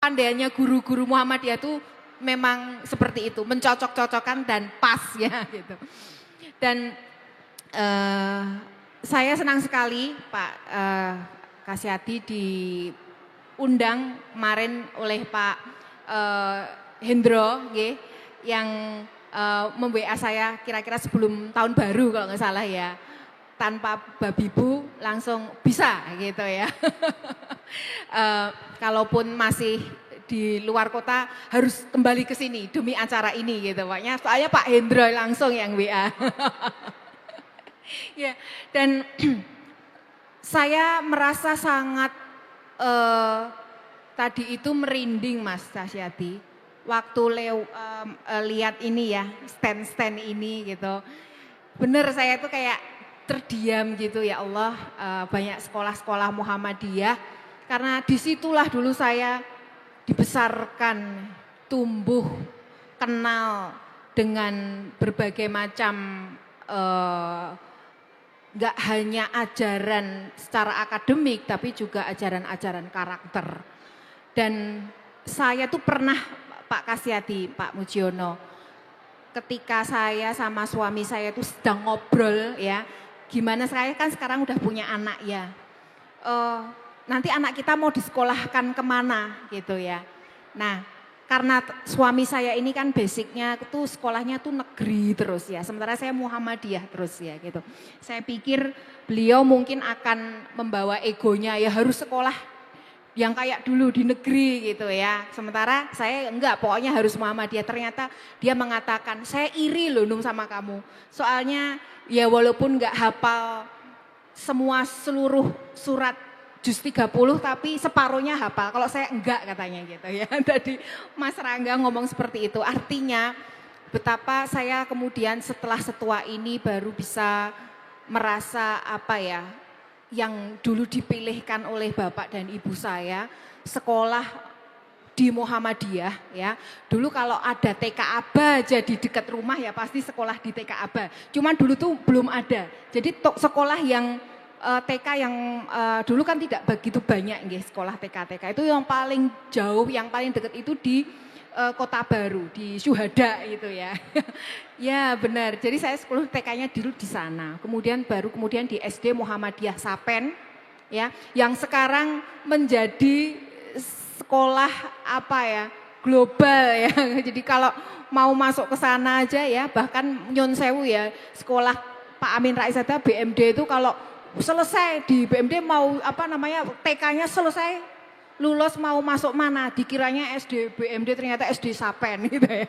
pandainya guru-guru Muhammadiyah itu memang seperti itu, mencocok-cocokkan dan pas ya gitu. Dan saya senang sekali Pak Kasyadi diundang kemarin oleh Pak Hendro yang mem-WA saya kira-kira sebelum tahun baru kalau nggak salah ya. Tanpa babibu langsung bisa gitu ya. Kalaupun masih di luar kota harus kembali ke sini demi acara ini gitu Paknya. Soalnya Pak Hendro langsung yang WA. Ya, dan saya merasa sangat tadi itu merinding Mas Kasyadi. Waktu lihat ini ya, stand-stand ini gitu. Bener saya itu kayak terdiam gitu ya Allah, banyak sekolah-sekolah Muhammadiyah. Karena disitulah dulu saya dibesarkan, tumbuh, kenal dengan berbagai macam gak hanya ajaran secara akademik tapi juga ajaran-ajaran karakter. Dan saya tuh pernah Pak Kasyadi, Pak Mujiono, ketika saya sama suami saya itu sedang ngobrol ya, gimana saya kan sekarang udah punya anak ya, nanti anak kita mau disekolahkan kemana gitu ya. Nah karena suami saya ini kan basicnya tuh sekolahnya tuh negeri terus ya, sementara saya Muhammadiyah terus ya gitu. Saya pikir beliau mungkin akan membawa egonya ya harus sekolah yang kayak dulu di negeri gitu ya. Sementara saya enggak, pokoknya harus Muhammadiyah. Ternyata dia mengatakan, saya iri loh Num sama kamu. Soalnya ya walaupun enggak hafal semua seluruh surat juz 30 tapi separuhnya hafal. Kalau saya enggak katanya gitu ya. Tadi Mas Rangga ngomong seperti itu. Artinya betapa saya kemudian setelah setua ini baru bisa merasa apa ya, yang dulu dipilihkan oleh bapak dan ibu saya, sekolah di Muhammadiyah ya. Dulu kalau ada TK Aba aja di dekat rumah ya pasti sekolah di TK Aba. Cuman dulu tuh belum ada. Jadi sekolah yang TK yang dulu kan tidak begitu banyak nggih, sekolah TK-TK. Itu yang paling jauh, yang paling dekat itu di Kota Baru, di Syuhada gitu ya. Ya benar, jadi saya sekolah TK-nya dulu di sana. Kemudian di SD Muhammadiyah Sapen ya, yang sekarang menjadi sekolah apa ya, global ya. Jadi kalau mau masuk ke sana aja ya, bahkan Nyon Sewu ya, sekolah Pak Amin Rais Sada BMD itu kalau selesai di BMD mau apa namanya, TK-nya selesai, lulus mau masuk mana, dikiranya SD BMD ternyata SD Sapen gitu ya.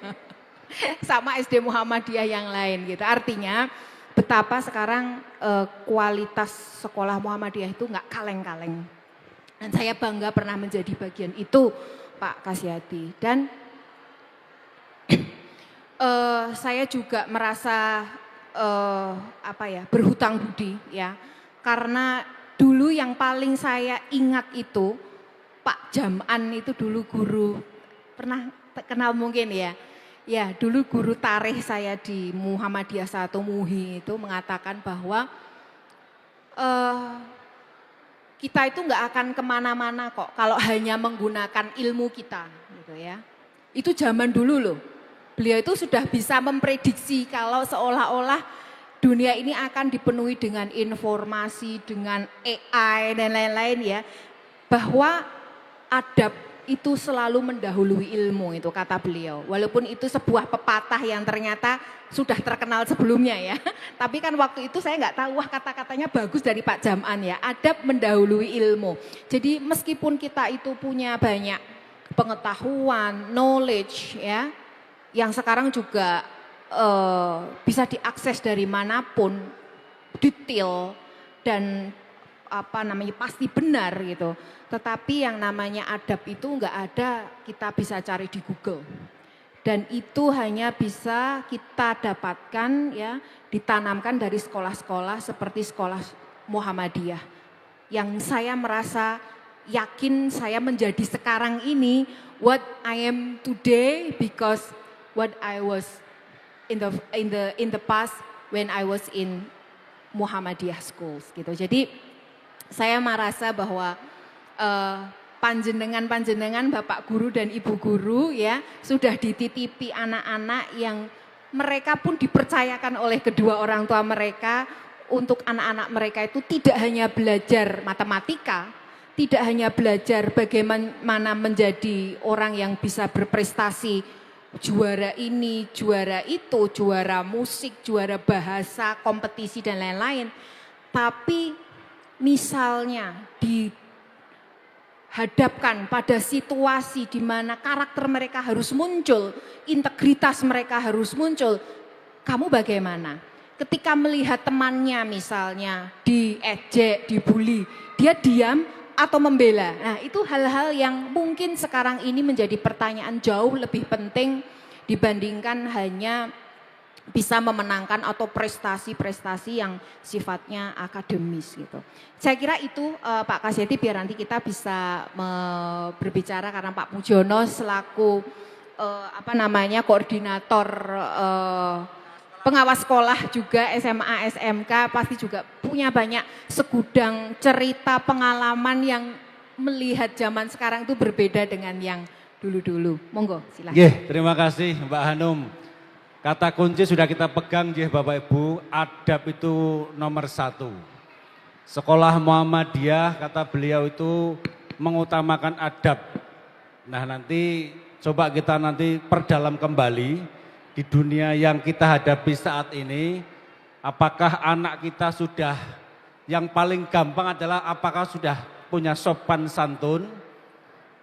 Sama SD Muhammadiyah yang lain gitu. Artinya betapa sekarang kualitas sekolah Muhammadiyah itu nggak kaleng-kaleng. Dan saya bangga pernah menjadi bagian itu Pak Kasyadi. Dan saya juga merasa apa ya, berhutang budi ya. Karena dulu yang paling saya ingat itu Pak Jam'an itu dulu guru, pernah kenal mungkin ya. Ya dulu guru tarikh saya di Muhammadiyah 1 MUHI itu mengatakan bahwa kita itu nggak akan kemana-mana kok kalau hanya menggunakan ilmu kita gitu ya. Itu zaman dulu loh. Beliau itu sudah bisa memprediksi kalau seolah-olah dunia ini akan dipenuhi dengan informasi, dengan AI dan lain-lain ya. Bahwa adab itu selalu mendahului ilmu, itu kata beliau. Walaupun itu sebuah pepatah yang ternyata sudah terkenal sebelumnya ya. Tapi kan waktu itu saya nggak tahu, wah kata-katanya bagus dari Pak Jam'an ya. Adab mendahului ilmu. Jadi meskipun kita itu punya banyak pengetahuan, knowledge ya, yang sekarang juga bisa diakses dari manapun, detail dan apa namanya pasti benar gitu. Tetapi yang namanya adab itu enggak ada, kita bisa cari di Google. Dan itu hanya bisa kita dapatkan ya, ditanamkan dari sekolah-sekolah seperti sekolah Muhammadiyah. Yang saya merasa yakin saya menjadi sekarang ini what I am today because what I was in the past when I was in Muhammadiyah schools gitu. Jadi saya merasa bahwa panjenengan Bapak Guru dan Ibu Guru ya sudah dititipi anak-anak yang mereka pun dipercayakan oleh kedua orang tua mereka untuk anak-anak mereka itu tidak hanya belajar matematika, tidak hanya belajar bagaimana menjadi orang yang bisa berprestasi, juara ini, juara itu, juara musik, juara bahasa, kompetisi dan lain-lain. Tapi misalnya dihadapkan pada situasi di mana karakter mereka harus muncul, integritas mereka harus muncul, kamu bagaimana? Ketika melihat temannya misalnya diejek, dibully, dia diam atau membela. Nah, itu hal-hal yang mungkin sekarang ini menjadi pertanyaan jauh lebih penting dibandingkan hanya bisa memenangkan atau prestasi-prestasi yang sifatnya akademis gitu. Saya kira itu Pak Kasyati, biar nanti kita bisa berbicara karena Pak Mujiono selaku koordinator pengawas sekolah juga SMA, SMK pasti juga punya banyak segudang cerita pengalaman yang melihat zaman sekarang itu berbeda dengan yang dulu-dulu. Monggo silahkan. Terima kasih Mbak Hanum. Kata kunci sudah kita pegang Bapak Ibu, adab itu nomor 1. Sekolah Muhammadiyah kata beliau itu mengutamakan adab. Nah nanti coba kita nanti perdalam kembali. Di dunia yang kita hadapi saat ini, apakah anak kita sudah, yang paling gampang adalah apakah sudah punya sopan santun?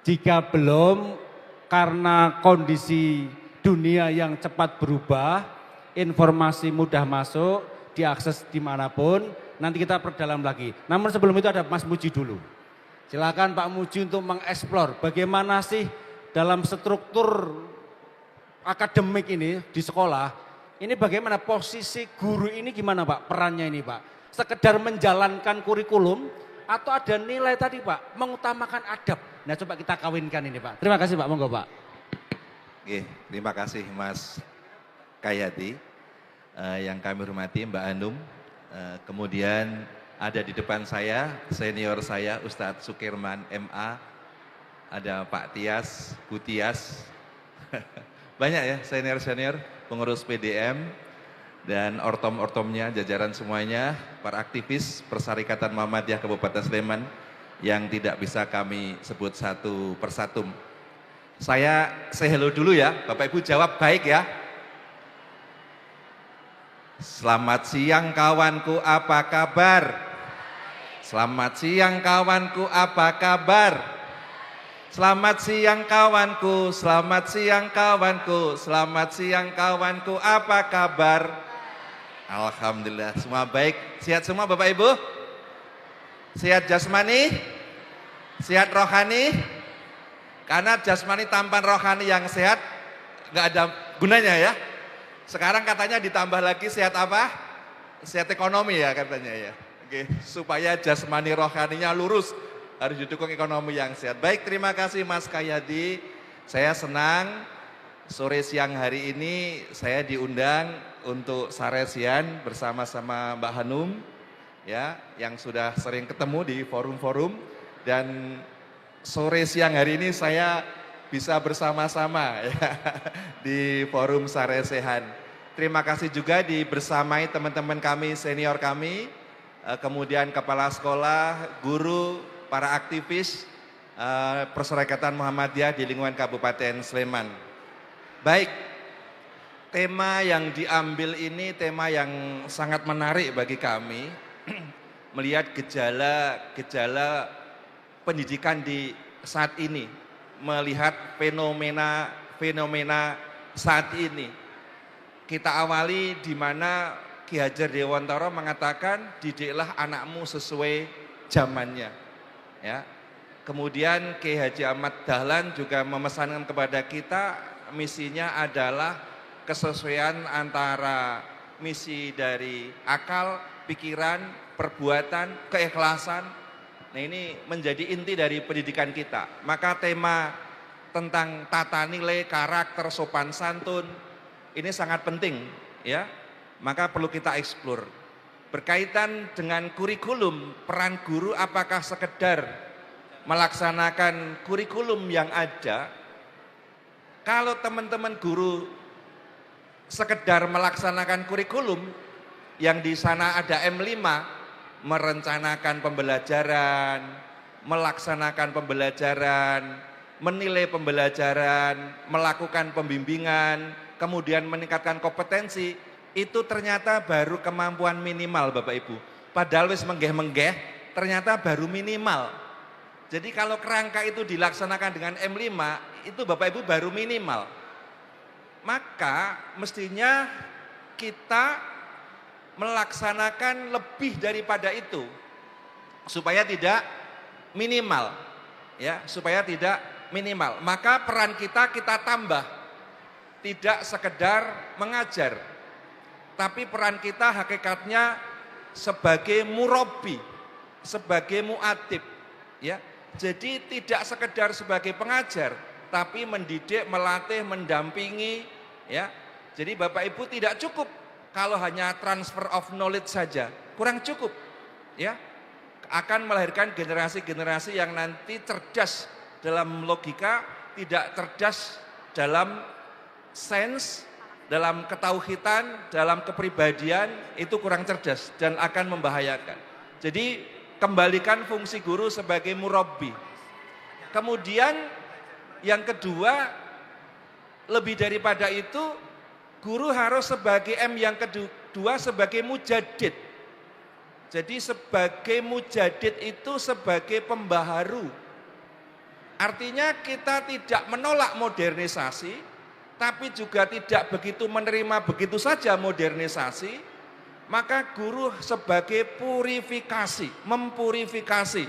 Jika belum, karena kondisi dunia yang cepat berubah, informasi mudah masuk, diakses dimanapun, nanti kita perdalam lagi. Namun sebelum itu ada Mas Muji dulu. Silakan Pak Muji untuk mengeksplor bagaimana sih dalam struktur akademik ini di sekolah, ini bagaimana posisi guru ini gimana Pak, perannya ini Pak? Sekedar menjalankan kurikulum atau ada nilai tadi Pak, mengutamakan adab. Nah coba kita kawinkan ini Pak. Terima kasih Pak, monggo Pak. Terima kasih Mas Kayati, yang kami hormati Mbak Hanum, kemudian ada di depan saya senior saya Ustadz Sukirman MA, ada Pak Tias, Bu Tias, banyak ya senior-senior, pengurus PDM, dan ortom-ortomnya, jajaran semuanya, para aktivis Persyarikatan Muhammadiyah Kabupaten Sleman yang tidak bisa kami sebut satu persatu. Saya say hello dulu ya, Bapak Ibu jawab baik ya. Selamat siang kawanku, apa kabar? Selamat siang kawanku, apa kabar? Selamat siang kawanku, selamat siang kawanku, selamat siang kawanku, apa kabar? Alhamdulillah, semua baik. Sehat semua Bapak Ibu? Sehat jasmani? Sehat rohani? Karena jasmani tanpa rohani yang sehat nggak ada gunanya ya. Sekarang katanya ditambah lagi sehat apa? Sehat ekonomi ya katanya ya. Oke, supaya jasmani rohaninya lurus, harus didukung ekonomi yang sehat. Baik, terima kasih Mas Kayadi. Saya senang sore siang hari ini saya diundang untuk saresian bersama-sama Mbak Hanum ya, yang sudah sering ketemu di forum-forum, dan sore siang hari ini saya bisa bersama-sama ya, di forum saresehan. Terima kasih juga dibersamai teman-teman kami, senior kami, kemudian kepala sekolah, guru, para aktivis Persyarikatan Muhammadiyah di lingkungan Kabupaten Sleman. Baik, tema yang diambil ini tema yang sangat menarik bagi kami, melihat gejala pendidikan di saat ini, melihat fenomena saat ini. Kita awali di mana Ki Hajar Dewantara mengatakan didiklah anakmu sesuai zamannya. Ya. Kemudian Ki Haji Ahmad Dahlan juga memesankan kepada kita, misinya adalah kesesuaian antara misi dari akal, pikiran, perbuatan, keikhlasan. Nah ini menjadi inti dari pendidikan kita. Maka tema tentang tata nilai, karakter, sopan santun ini sangat penting ya. Maka perlu kita eksplor. Berkaitan dengan kurikulum, peran guru apakah sekedar melaksanakan kurikulum yang ada, kalau teman-teman guru sekedar melaksanakan kurikulum yang di sana ada M5, merencanakan pembelajaran, melaksanakan pembelajaran, menilai pembelajaran, melakukan pembimbingan, kemudian meningkatkan kompetensi, itu ternyata baru kemampuan minimal Bapak Ibu. Padahal wis menggeh-menggeh, ternyata baru minimal. Jadi kalau kerangka itu dilaksanakan dengan M5, itu Bapak Ibu baru minimal. Maka mestinya kita melaksanakan lebih daripada itu supaya tidak minimal, ya, supaya tidak minimal. Maka peran kita tambah, tidak sekedar mengajar, tapi peran kita hakikatnya sebagai murabbi, sebagai mu'adib, ya. Jadi tidak sekedar sebagai pengajar, tapi mendidik, melatih, mendampingi, ya. Jadi Bapak Ibu tidak cukup kalau hanya transfer of knowledge saja, kurang cukup, ya. Akan melahirkan generasi-generasi yang nanti cerdas dalam logika, tidak cerdas dalam sense, dalam ketauhidan, dalam kepribadian, itu kurang cerdas dan akan membahayakan. Jadi kembalikan fungsi guru sebagai murabbi. Kemudian yang kedua, lebih daripada itu, guru harus sebagai M yang kedua sebagai mujadid. Jadi sebagai mujadid itu sebagai pembaharu. Artinya kita tidak menolak modernisasi, tapi juga tidak begitu menerima begitu saja modernisasi. Maka guru sebagai purifikasi, mempurifikasi,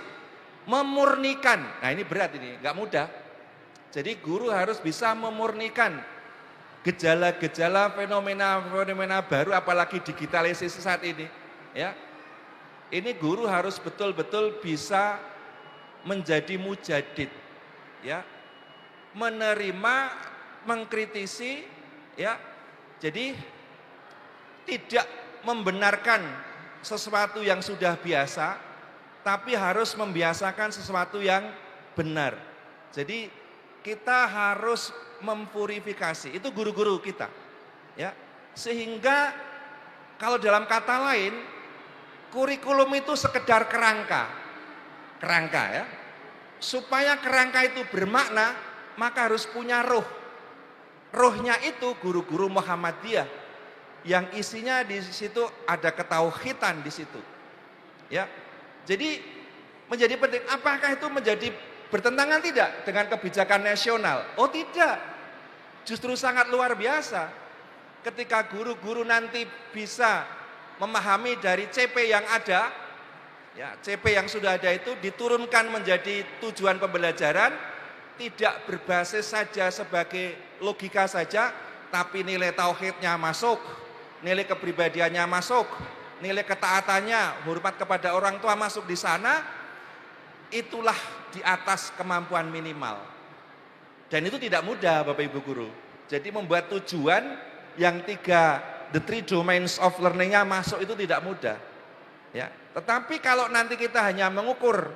memurnikan. Nah ini berat ini, nggak mudah. Jadi guru harus bisa memurnikan gejala-gejala fenomena-fenomena baru, apalagi digitalisasi saat ini. Ya, ini guru harus betul-betul bisa menjadi mujadid, ya, menerima, mengkritisi, ya. Jadi tidak membenarkan sesuatu yang sudah biasa, tapi harus membiasakan sesuatu yang benar. Jadi kita harus mempurifikasi, itu guru-guru kita, ya. Sehingga kalau dalam kata lain, kurikulum itu sekedar kerangka, ya. Supaya kerangka itu bermakna, maka harus punya roh. Rohnya itu guru-guru Muhammadiyah, yang isinya di situ ada ketauhidan di situ, ya. Jadi menjadi penting. Apakah itu menjadi bertentangan tidak dengan kebijakan nasional? Oh tidak, justru sangat luar biasa. Ketika guru-guru nanti bisa memahami dari CP yang ada, ya, CP yang sudah ada itu diturunkan menjadi tujuan pembelajaran, tidak berbasis saja sebagai logika saja, tapi nilai tauhidnya masuk, nilai kepribadiannya masuk, nilai ketaatannya, hormat kepada orang tua masuk di sana, itulah di atas kemampuan minimal. Dan itu tidak mudah Bapak Ibu Guru. Jadi membuat tujuan yang the three domains of learning-nya masuk itu tidak mudah. Ya. Tetapi kalau nanti kita hanya mengukur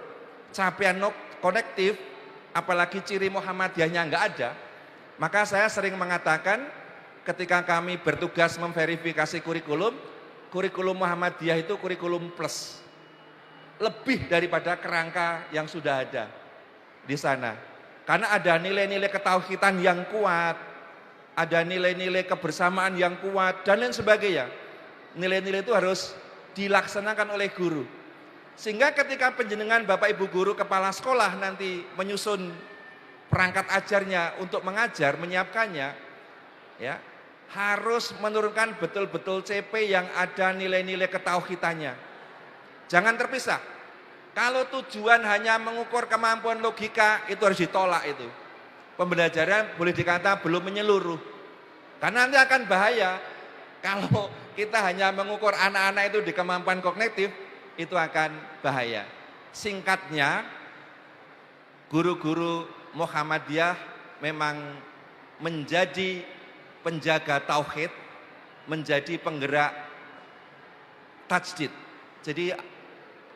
capaian konektif, apalagi ciri Muhammadiyahnya enggak ada, maka saya sering mengatakan, ketika kami bertugas memverifikasi kurikulum Muhammadiyah itu kurikulum plus. Lebih daripada kerangka yang sudah ada di sana. Karena ada nilai-nilai ketauhidan yang kuat, ada nilai-nilai kebersamaan yang kuat, dan lain sebagainya. Nilai-nilai itu harus dilaksanakan oleh guru. Sehingga ketika penjenengan Bapak Ibu Guru Kepala Sekolah nanti menyusun perangkat ajarnya untuk mengajar, menyiapkannya, ya, harus menurunkan betul-betul CP yang ada nilai-nilai ketauhidannya. Jangan terpisah. Kalau tujuan hanya mengukur kemampuan logika, itu harus ditolak itu. Pembelajaran boleh dikata belum menyeluruh. Karena nanti akan bahaya. Kalau kita hanya mengukur anak-anak itu di kemampuan kognitif, itu akan bahaya. Singkatnya, guru-guru Muhammadiyah memang menjadi penjaga tauhid, menjadi penggerak tajdid. Jadi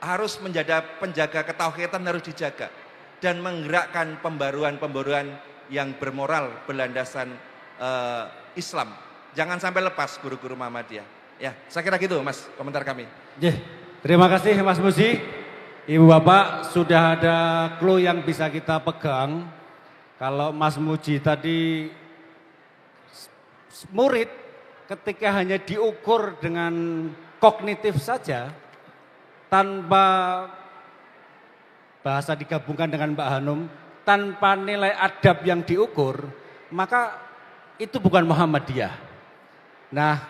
harus menjadi penjaga ketauhidan, harus dijaga. dan menggerakkan pembaruan-pembaruan yang bermoral berlandasan Islam. Jangan sampai lepas guru-guru Muhammadiyah. Ya, saya kira gitu Mas komentar kami. Terima kasih Mas Muji. Ibu Bapak, sudah ada clue yang bisa kita pegang. Kalau Mas Muji tadi murid ketika hanya diukur dengan kognitif saja, tanpa bahasa digabungkan dengan Mbak Hanum, tanpa nilai adab yang diukur, maka itu bukan Muhammadiyah. Nah,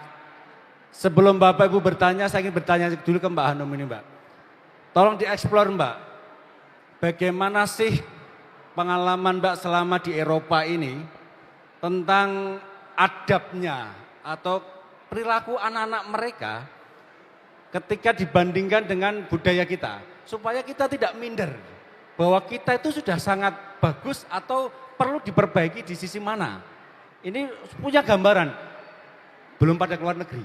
sebelum Bapak Ibu bertanya, saya ingin bertanya dulu ke Mbak Hanum ini Mbak. Tolong dieksplor Mbak, bagaimana sih pengalaman Mbak selama di Eropa ini tentang adabnya atau perilaku anak-anak mereka ketika dibandingkan dengan budaya kita. Supaya kita tidak minder bahwa kita itu sudah sangat bagus atau perlu diperbaiki di sisi mana. Ini punya gambaran, belum pada keluar negeri.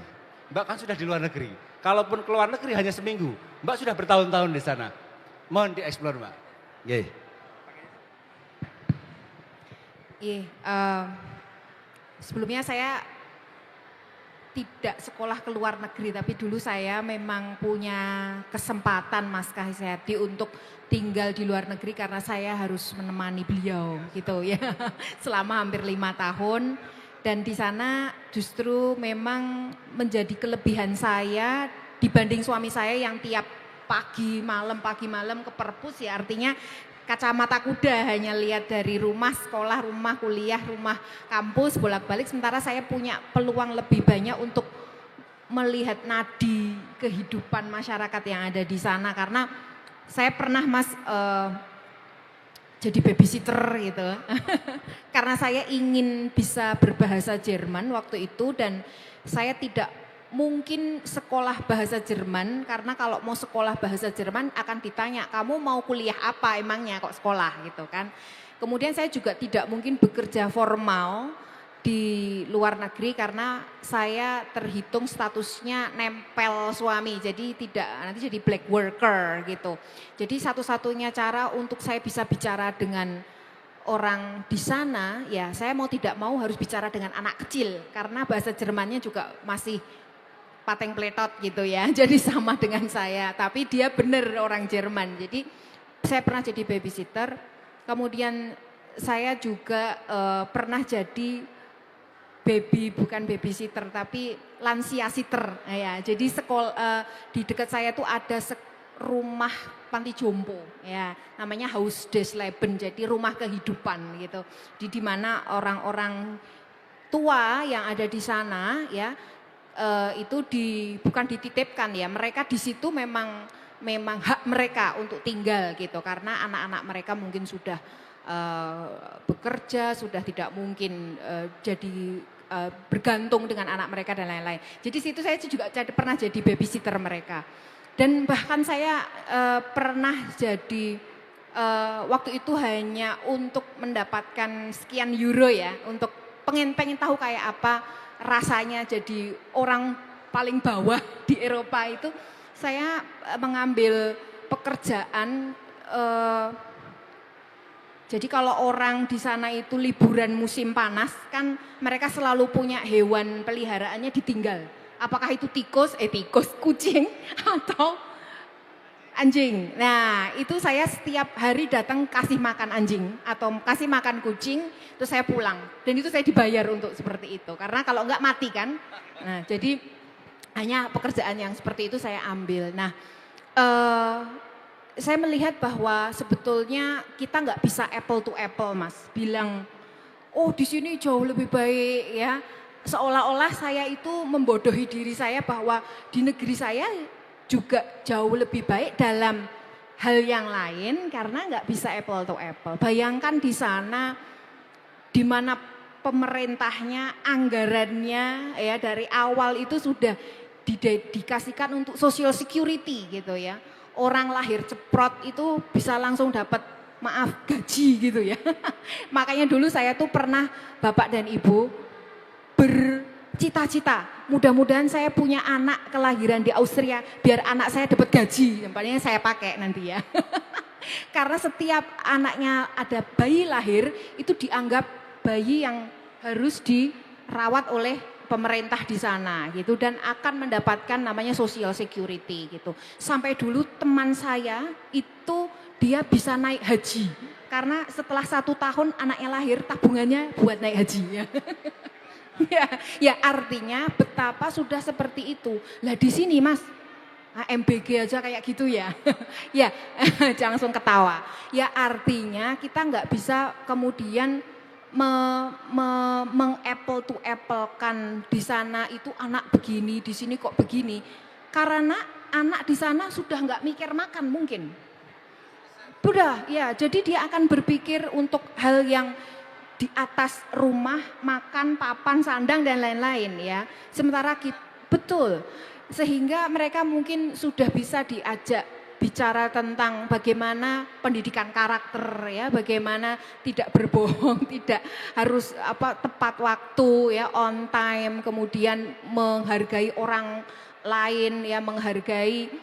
Mbak kan sudah di luar negeri. Kalaupun keluar negeri hanya seminggu, Mbak sudah bertahun-tahun di sana. Mohon dieksplor Mbak. Sebelumnya saya tidak sekolah ke luar negeri, tapi dulu saya memang punya kesempatan Mas Kahyadi untuk tinggal di luar negeri karena saya harus menemani beliau gitu ya selama hampir 5 tahun. Dan di sana justru memang menjadi kelebihan saya dibanding suami saya yang tiap pagi malam ke perpus, ya artinya kacamata kuda, hanya lihat dari rumah sekolah, rumah kuliah, rumah kampus bolak-balik, sementara saya punya peluang lebih banyak untuk melihat nadi kehidupan masyarakat yang ada di sana. Karena saya pernah Mas jadi babysitter gitu karena saya ingin bisa berbahasa Jerman waktu itu, dan saya tidak mungkin sekolah bahasa Jerman karena kalau mau sekolah bahasa Jerman akan ditanya, kamu mau kuliah apa emangnya kok sekolah gitu kan. Kemudian saya juga tidak mungkin bekerja formal di luar negeri karena saya terhitung statusnya nempel suami, jadi tidak, nanti jadi black worker gitu. Jadi satu-satunya cara untuk saya bisa bicara dengan orang di sana, ya saya mau tidak mau harus bicara dengan anak kecil karena bahasa Jermannya juga masih pateng pletot gitu ya, jadi sama dengan saya, tapi dia benar orang Jerman. Jadi saya pernah jadi babysitter, kemudian saya juga pernah jadi bukan babysitter tapi lansia sitter ya. Jadi di dekat saya tuh ada rumah panti jompo ya, namanya Haus des Leben, jadi rumah kehidupan gitu. Di mana orang-orang tua yang ada di sana ya itu bukan dititipkan ya, mereka di situ memang hak mereka untuk tinggal gitu, karena anak-anak mereka mungkin sudah bekerja, sudah tidak mungkin jadi bergantung dengan anak mereka dan lain-lain. Jadi situ saya juga pernah jadi babysitter mereka. Dan bahkan saya pernah jadi waktu itu hanya untuk mendapatkan sekian euro ya, untuk pengen tahu kayak apa rasanya jadi orang paling bawah di Eropa itu. Saya mengambil pekerjaan jadi kalau orang di sana itu liburan musim panas kan mereka selalu punya hewan peliharaannya ditinggal. Apakah itu tikus, kucing atau anjing. Nah itu saya setiap hari datang kasih makan anjing atau kasih makan kucing, terus saya pulang. Dan itu saya dibayar untuk seperti itu. Karena kalau enggak mati kan. Nah jadi hanya pekerjaan yang seperti itu saya ambil. Nah saya melihat bahwa sebetulnya kita nggak bisa apple to apple Mas. Bilang, oh di sini jauh lebih baik ya. Seolah-olah saya itu membodohi diri saya bahwa di negeri saya juga jauh lebih baik dalam hal yang lain karena nggak bisa apple to apple. Bayangkan di sana di mana pemerintahnya, anggarannya ya dari awal itu sudah didedikasikan untuk social security gitu ya. Orang lahir ceprot itu bisa langsung dapat maaf gaji gitu ya. Makanya dulu saya tuh pernah Bapak dan Ibu bercita-cita, mudah-mudahan saya punya anak kelahiran di Austria biar anak saya dapat gaji, paling saya pakai nanti ya. Karena setiap anaknya ada bayi lahir itu dianggap bayi yang harus dirawat oleh pemerintah di sana gitu dan akan mendapatkan namanya social security gitu. Sampai dulu teman saya itu dia bisa naik haji karena setelah 1 tahun anaknya lahir tabungannya buat naik haji ya. Ya artinya betapa sudah seperti itu. Lah di sini Mas, MBG aja kayak gitu ya. Ya, jangan langsung ketawa. Ya artinya kita nggak bisa kemudian meng-apple to apple kan di sana itu anak begini, di sini kok begini. Karena anak di sana sudah nggak mikir makan mungkin. Sudah, ya. Jadi dia akan berpikir untuk hal yang di atas rumah, makan, papan, sandang dan lain-lain ya. Sementara kita, betul. Sehingga mereka mungkin sudah bisa diajak bicara tentang bagaimana pendidikan karakter ya, bagaimana tidak berbohong, tidak harus tepat waktu ya, on time, kemudian menghargai orang lain ya, menghargai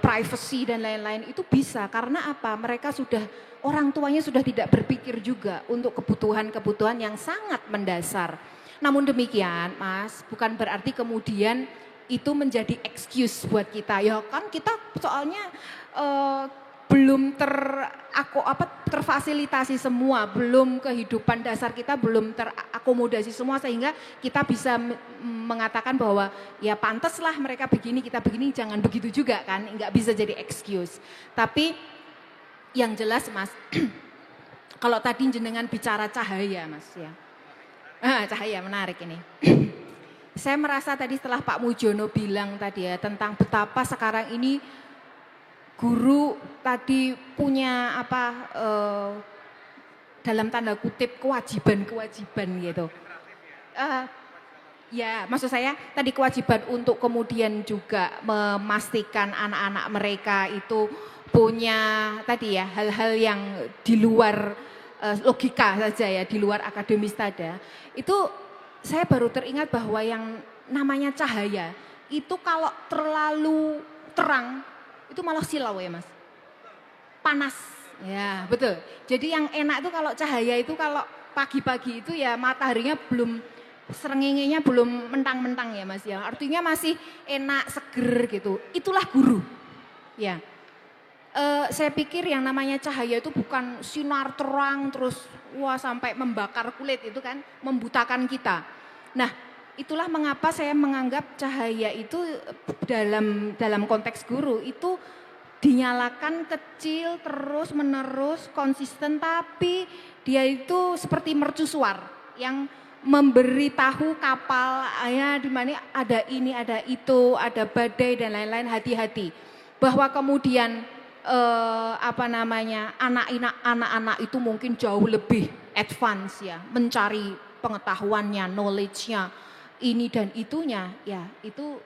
privacy dan lain-lain itu bisa karena apa? Mereka sudah orang tuanya sudah tidak berpikir juga untuk kebutuhan-kebutuhan yang sangat mendasar. Namun demikian, Mas, bukan berarti kemudian itu menjadi excuse buat kita. Ya kan kita soalnya belum terfasilitasi semua, belum kehidupan dasar kita belum terakomodasi semua sehingga kita bisa mengatakan bahwa ya pantaslah mereka begini, kita begini, jangan begitu juga kan, nggak bisa jadi excuse. Tapi yang jelas Mas, kalau tadi jenengan bicara cahaya Mas ya, cahaya menarik ini. Saya merasa tadi setelah Pak Mujiono bilang tadi ya tentang betapa sekarang ini guru tadi punya dalam tanda kutip kewajiban gitu. Ya maksud saya tadi kewajiban untuk kemudian juga memastikan anak-anak mereka itu punya tadi ya hal-hal yang di luar logika saja ya, di luar akademis tadi. Itu saya baru teringat bahwa yang namanya cahaya itu kalau terlalu terang itu malah silau ya Mas. Panas. Ya, betul. Jadi yang enak itu kalau cahaya itu kalau pagi-pagi itu ya mataharinya belum serengengenya belum mentang-mentang ya Mas ya. Artinya masih enak, seger gitu. Itulah guru. Ya. Saya pikir yang namanya cahaya itu bukan sinar terang terus sampai membakar kulit itu kan membutakan kita. Nah, itulah mengapa saya menganggap cahaya itu dalam konteks guru itu dinyalakan kecil terus menerus konsisten tapi dia itu seperti mercusuar yang memberitahu kapal ya di mana ada ini ada itu ada badai dan lain-lain, hati-hati bahwa kemudian anak-anak itu mungkin jauh lebih advance ya mencari pengetahuannya, knowledge-nya ini dan itunya ya itu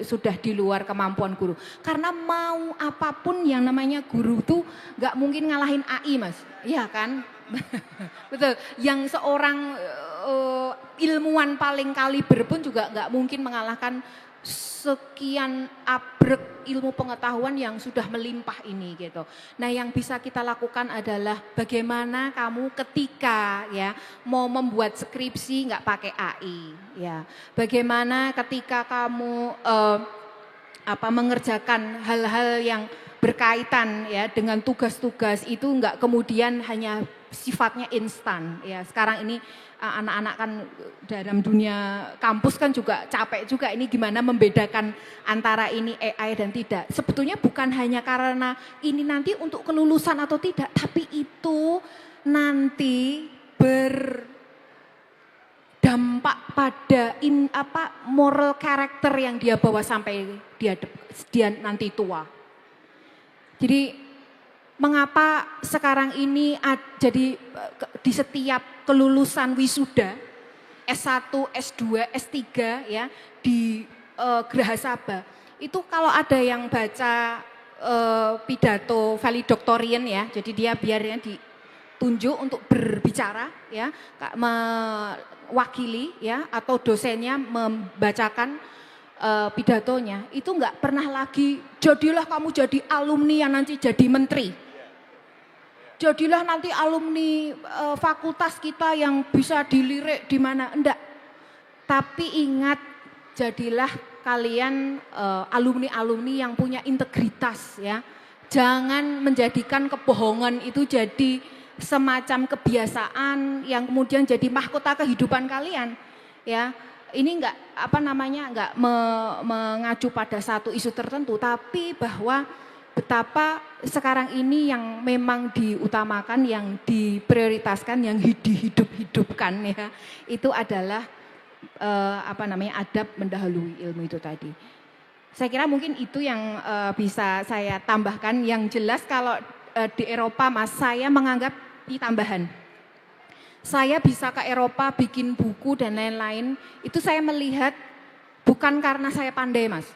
sudah di luar kemampuan guru. Karena mau apapun yang namanya guru tuh nggak mungkin ngalahin AI Mas, ya kan? Betul. Yang seorang ilmuwan paling kaliber pun juga nggak mungkin mengalahkan sekian abrek ilmu pengetahuan yang sudah melimpah ini gitu. Nah yang bisa kita lakukan adalah bagaimana kamu ketika ya mau membuat skripsi nggak pakai AI ya. Bagaimana ketika kamu mengerjakan hal-hal yang berkaitan ya dengan tugas-tugas itu nggak kemudian hanya sifatnya instan ya. Sekarang ini anak-anak kan dalam dunia kampus kan juga capek juga ini gimana membedakan antara ini AI dan tidak. Sebetulnya bukan hanya karena ini nanti untuk kelulusan atau tidak, tapi itu nanti berdampak pada moral karakter yang dia bawa sampai dia nanti tua. Jadi mengapa sekarang ini jadi di setiap kelulusan wisuda S1, S2, S3 ya di Geraha Sabha itu kalau ada yang baca pidato valedictorian ya, jadi dia biarnya ditunjuk untuk berbicara ya, mewakili ya atau dosennya membacakan pidatonya itu nggak pernah lagi jadilah kamu jadi alumni yang nanti jadi menteri. Jadilah nanti alumni fakultas kita yang bisa dilirik di mana, enggak. Tapi ingat, jadilah kalian alumni-alumni yang punya integritas ya. Jangan menjadikan kebohongan itu jadi semacam kebiasaan yang kemudian jadi mahkota kehidupan kalian ya. Ini enggak mengacu pada satu isu tertentu, tapi bahwa betapa sekarang ini yang memang diutamakan, yang diprioritaskan, yang dihidup-hidupkan ya, itu adalah adab mendahului ilmu itu tadi. Saya kira mungkin itu yang bisa saya tambahkan. Yang jelas kalau di Eropa Mas, saya menganggap ini tambahan. Saya bisa ke Eropa bikin buku dan lain-lain, itu saya melihat bukan karena saya pandai Mas.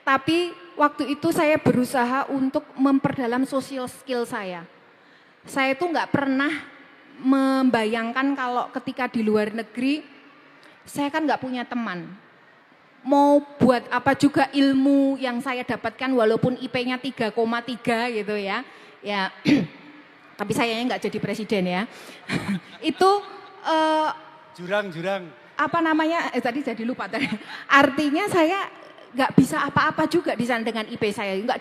Tapi waktu itu saya berusaha untuk memperdalam social skill saya. Saya itu nggak pernah membayangkan kalau ketika di luar negeri, saya kan nggak punya teman. Mau buat apa juga ilmu yang saya dapatkan walaupun IP-nya 3,3 gitu ya. Ya, tapi sayangnya nggak jadi presiden ya. Itu Jurang. apa namanya? Tadi jadi lupa tadi. Artinya saya nggak bisa apa-apa juga di sana dengan IP saya, nggak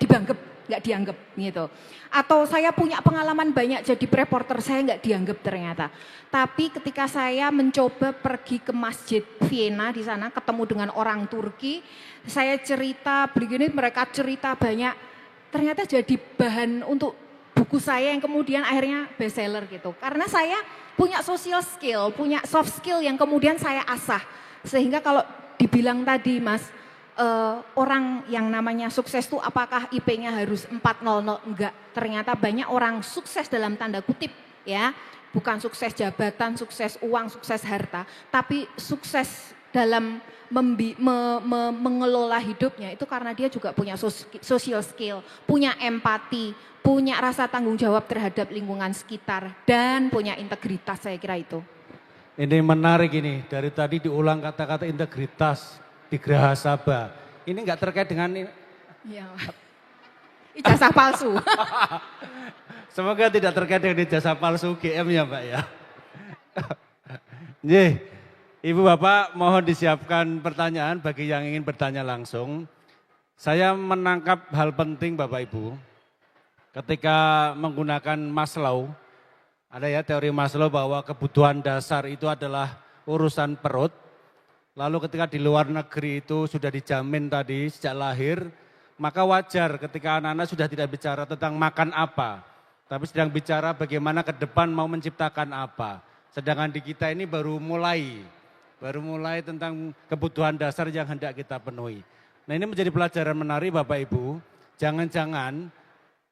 dianggap gitu. Atau saya punya pengalaman banyak jadi reporter, saya nggak dianggap ternyata. Tapi ketika saya mencoba pergi ke masjid Vienna di sana, ketemu dengan orang Turki, saya cerita begini, mereka cerita banyak, ternyata jadi bahan untuk buku saya yang kemudian akhirnya bestseller gitu. Karena saya punya social skill, punya soft skill yang kemudian saya asah. Sehingga kalau dibilang tadi Mas, orang yang namanya sukses itu apakah IP-nya harus 400? Enggak. Ternyata banyak orang sukses dalam tanda kutip ya. Bukan sukses jabatan, sukses uang, sukses harta. Tapi sukses dalam mengelola hidupnya itu karena dia juga punya social skill, punya empati, punya rasa tanggung jawab terhadap lingkungan sekitar, dan punya integritas, saya kira itu. Ini menarik ini, dari tadi diulang kata-kata integritas di Geraha Sabah. Ini enggak terkait dengan Ya. Ijazah palsu. Semoga tidak terkait dengan ijazah palsu GM ya Mbak ya. Nggih, Ibu Bapak mohon disiapkan pertanyaan bagi yang ingin bertanya langsung. Saya menangkap hal penting Bapak Ibu ketika menggunakan Maslow. Ada ya teori Maslow bahwa kebutuhan dasar itu adalah urusan perut. Lalu ketika di luar negeri itu sudah dijamin tadi sejak lahir, maka wajar ketika anak-anak sudah tidak bicara tentang makan apa, tapi sedang bicara bagaimana ke depan mau menciptakan apa. Sedangkan di kita ini baru mulai tentang kebutuhan dasar yang hendak kita penuhi. Nah ini menjadi pelajaran menarik Bapak Ibu, jangan-jangan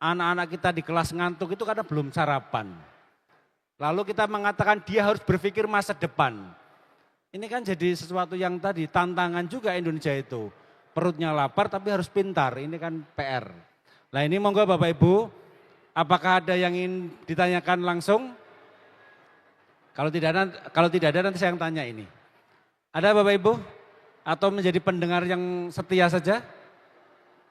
anak-anak kita di kelas ngantuk itu karena belum sarapan. Lalu kita mengatakan dia harus berpikir masa depan. Ini kan jadi sesuatu yang tadi tantangan juga Indonesia itu. Perutnya lapar tapi harus pintar, ini kan PR. Nah ini monggo Bapak Ibu, apakah ada yang ingin ditanyakan langsung? Kalau tidak ada nanti saya yang tanya ini. Ada Bapak Ibu? Atau menjadi pendengar yang setia saja?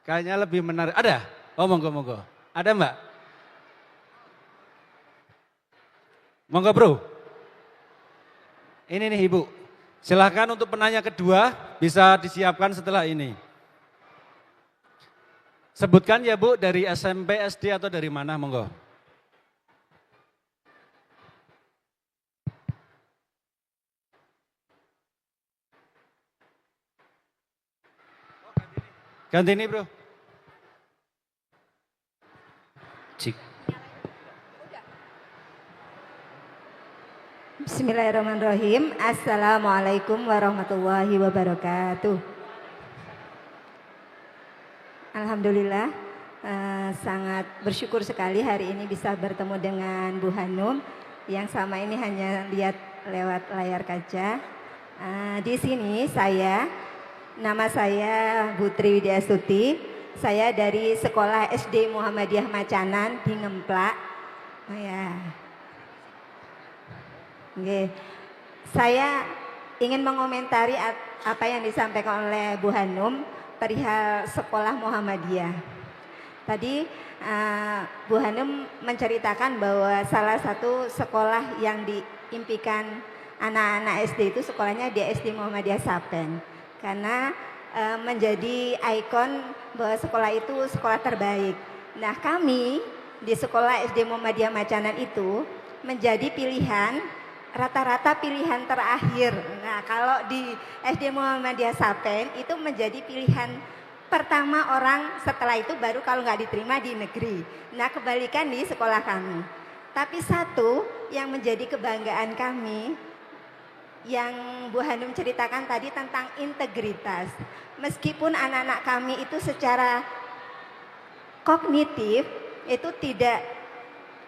Kayaknya lebih menarik. Ada? Oh monggo. Ada Mbak? Monggo Bro. Ini nih Ibu. Silahkan untuk penanya kedua bisa disiapkan setelah ini. Sebutkan ya Bu, dari SMP, SD atau dari mana, monggo. Ganti ini Bro. Cik. Bismillahirrahmanirrahim. Assalamualaikum warahmatullahi wabarakatuh. Alhamdulillah, sangat bersyukur sekali hari ini bisa bertemu dengan Bu Hanum yang selama ini hanya lihat lewat layar kaca. Di sini nama saya Putri Widiastuti. Saya dari Sekolah SD Muhammadiyah Macanan di Ngemplak. Saya ingin mengomentari apa yang disampaikan oleh Bu Hanum perihal sekolah Muhammadiyah. Tadi Bu Hanum menceritakan bahwa salah satu sekolah yang diimpikan anak-anak SD itu sekolahnya di SD Muhammadiyah Sapen. Karena menjadi ikon bahwa sekolah itu sekolah terbaik. Nah, kami di sekolah SD Muhammadiyah Macanan itu menjadi pilihan, rata-rata pilihan terakhir. Nah, kalau di SD Muhammadiyah Sapen itu menjadi pilihan pertama orang, setelah itu baru kalau nggak diterima di negeri. Nah, kebalikan di sekolah kami. Tapi satu yang menjadi kebanggaan kami, yang Bu Hanum ceritakan tadi tentang integritas. Meskipun anak-anak kami itu secara kognitif itu tidak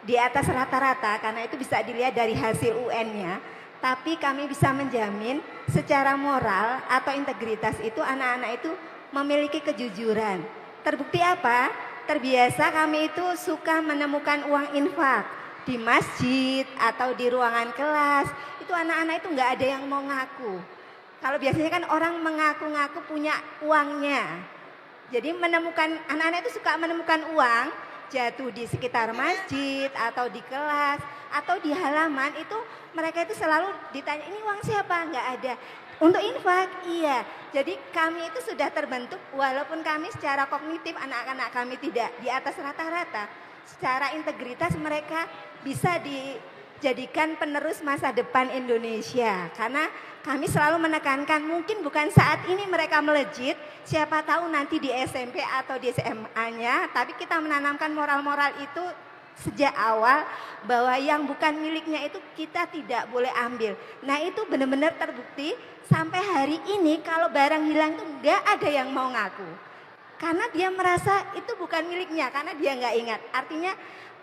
di atas rata-rata, karena itu bisa dilihat dari hasil UN-nya, tapi kami bisa menjamin secara moral atau integritas itu anak-anak itu memiliki kejujuran. Terbukti apa? Terbiasa kami itu suka menemukan uang infak di masjid atau di ruangan kelas. Itu anak-anak itu nggak ada yang mau ngaku. Kalau biasanya kan orang mengaku-ngaku punya uangnya. Jadi anak-anak itu suka menemukan uang jatuh di sekitar masjid atau di kelas atau di halaman, itu mereka itu selalu ditanya, ini uang siapa? Nggak ada. Untuk infak, iya. Jadi kami itu sudah terbentuk, walaupun kami secara kognitif anak-anak kami tidak di atas rata-rata, secara integritas mereka bisa dijadikan penerus masa depan Indonesia. Karena kami selalu menekankan mungkin bukan saat ini mereka melejit, siapa tahu nanti di SMP atau di SMA-nya, tapi kita menanamkan moral-moral itu sejak awal bahwa yang bukan miliknya itu kita tidak boleh ambil. Nah, itu benar-benar terbukti sampai hari ini kalau barang hilang itu nggak ada yang mau ngaku. Karena dia merasa itu bukan miliknya, karena dia nggak ingat. Artinya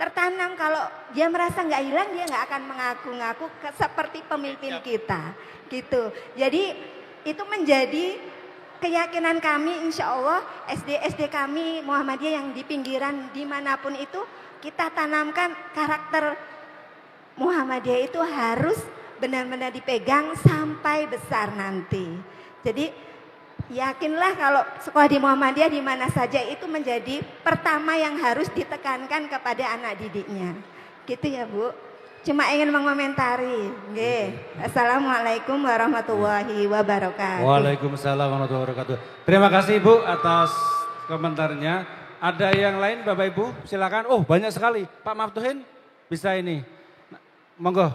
tertanam kalau dia merasa nggak hilang, dia nggak akan mengaku-ngaku seperti pemimpin kita. Gitu. Jadi itu menjadi keyakinan kami, insya Allah SD kami Muhammadiyah yang di pinggiran dimanapun itu, kita tanamkan karakter Muhammadiyah itu harus benar-benar dipegang sampai besar nanti. Jadi yakinlah kalau sekolah di Muhammadiyah di mana saja itu menjadi pertama yang harus ditekankan kepada anak didiknya. Gitu ya Bu. Cuma ingin mengomentari. Nggih. Assalamualaikum warahmatullahi wabarakatuh. Waalaikumsalam warahmatullahi wabarakatuh. Terima kasih Ibu atas komentarnya. Ada yang lain Bapak Ibu? Silakan. Oh, banyak sekali. Pak Maftuhin bisa ini. Monggo,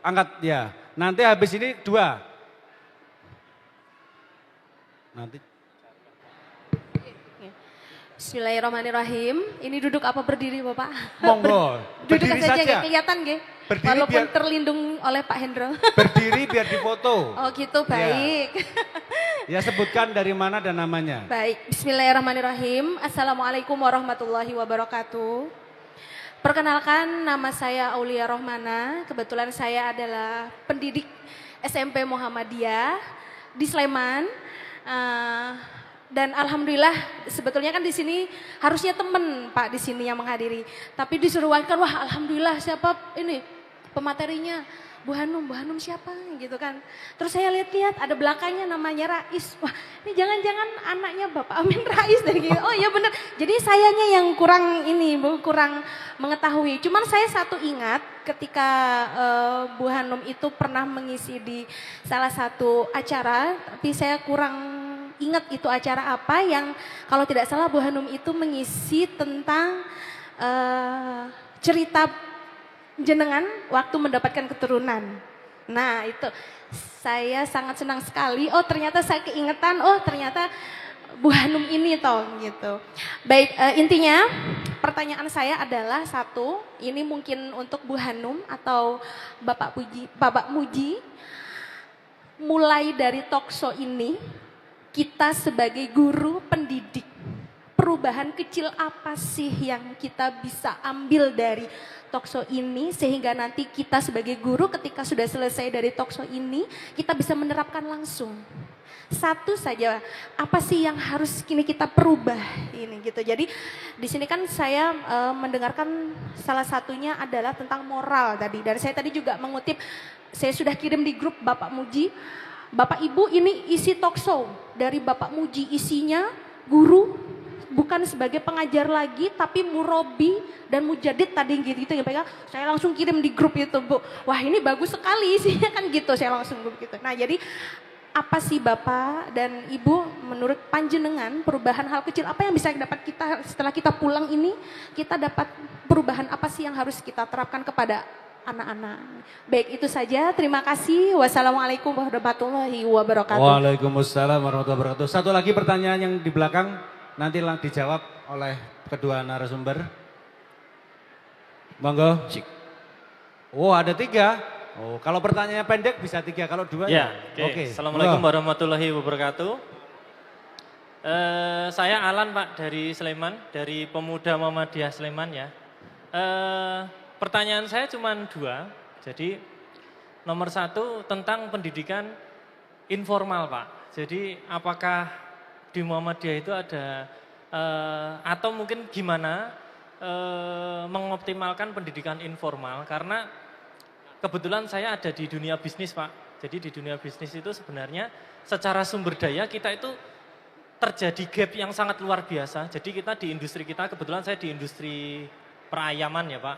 angkat ya. Nanti habis ini 2. Nanti. Bismillahirrahmanirrahim. Ini duduk apa berdiri Bapak? Monggo. Duduk Berdiri saja saja. nggak kelihatan nggih. Berdiri Walaupun biar, terlindung oleh Pak Hendro. berdiri biar difoto. Oh gitu, baik. Ya sebutkan dari mana dan namanya. Baik, Bismillahirrahmanirrahim. Assalamualaikum warahmatullahi wabarakatuh. Perkenalkan, nama saya Aulia Rohmana. Kebetulan saya adalah pendidik SMP Muhammadiyah di Sleman. Dan alhamdulillah sebetulnya kan di sini harusnya temen Pak di sini yang menghadiri. Tapi disuruhkan, wah alhamdulillah siapa ini pematerinya Bu Hanum siapa gitu kan. Terus saya lihat-lihat ada belakangnya namanya Rais. Wah ini jangan-jangan anaknya Bapak Amin Rais dari gitu. Oh iya benar. Jadi sayanya yang kurang mengetahui. Cuman saya satu ingat ketika Bu Hanum itu pernah mengisi di salah satu acara, tapi saya kurang ingat itu acara apa, yang kalau tidak salah Bu Hanum itu mengisi tentang cerita jenengan waktu mendapatkan keturunan. Nah itu saya sangat senang sekali. Oh ternyata saya keingetan. Oh ternyata Bu Hanum ini toh gitu. Baik, intinya pertanyaan saya adalah satu. Ini mungkin untuk Bu Hanum atau Bapak Muji. Mulai dari talkshow ini, kita sebagai guru pendidik, perubahan kecil apa sih yang kita bisa ambil dari talkshow ini sehingga nanti kita sebagai guru ketika sudah selesai dari talkshow ini kita bisa menerapkan langsung. Satu saja, apa sih yang harus kini kita perubah ini gitu. Jadi di sini kan saya mendengarkan salah satunya adalah tentang moral tadi. Dan saya tadi juga mengutip, saya sudah kirim di grup Bapak Muji. Bapak Ibu ini isi talk show dari Bapak Muji, isinya guru bukan sebagai pengajar lagi tapi murabi dan mujadid tadi gitu ya Pak ya. Saya langsung kirim di grup itu Bu. Wah ini bagus sekali isinya kan gitu, saya langsung grup gitu. Nah jadi apa sih Bapak dan Ibu menurut panjenengan perubahan hal kecil apa yang bisa dapat kita setelah kita pulang ini, kita dapat perubahan apa sih yang harus kita terapkan kepada anak-anak. Baik itu saja, terima kasih. Wassalamualaikum warahmatullahi wabarakatuh. Waalaikumsalam warahmatullahi wabarakatuh. Satu lagi pertanyaan yang di belakang nanti dijawab oleh kedua narasumber. Monggo. Oh ada 3. Oh, kalau pertanyaannya pendek bisa 3, kalau 2 ya. Oke. Assalamualaikum warahmatullahi wabarakatuh. Saya Alan Pak dari Sleman, dari Pemuda Muhammadiyah Sleman ya. Pertanyaan saya cuma 2. Jadi nomor 1 tentang pendidikan informal Pak. Jadi apakah di Muhammadiyah itu ada atau mungkin gimana mengoptimalkan pendidikan informal, karena kebetulan saya ada di dunia bisnis Pak. Jadi di dunia bisnis itu sebenarnya secara sumber daya kita itu terjadi gap yang sangat luar biasa. Jadi kita di industri kita, kebetulan saya di industri perayaman ya Pak,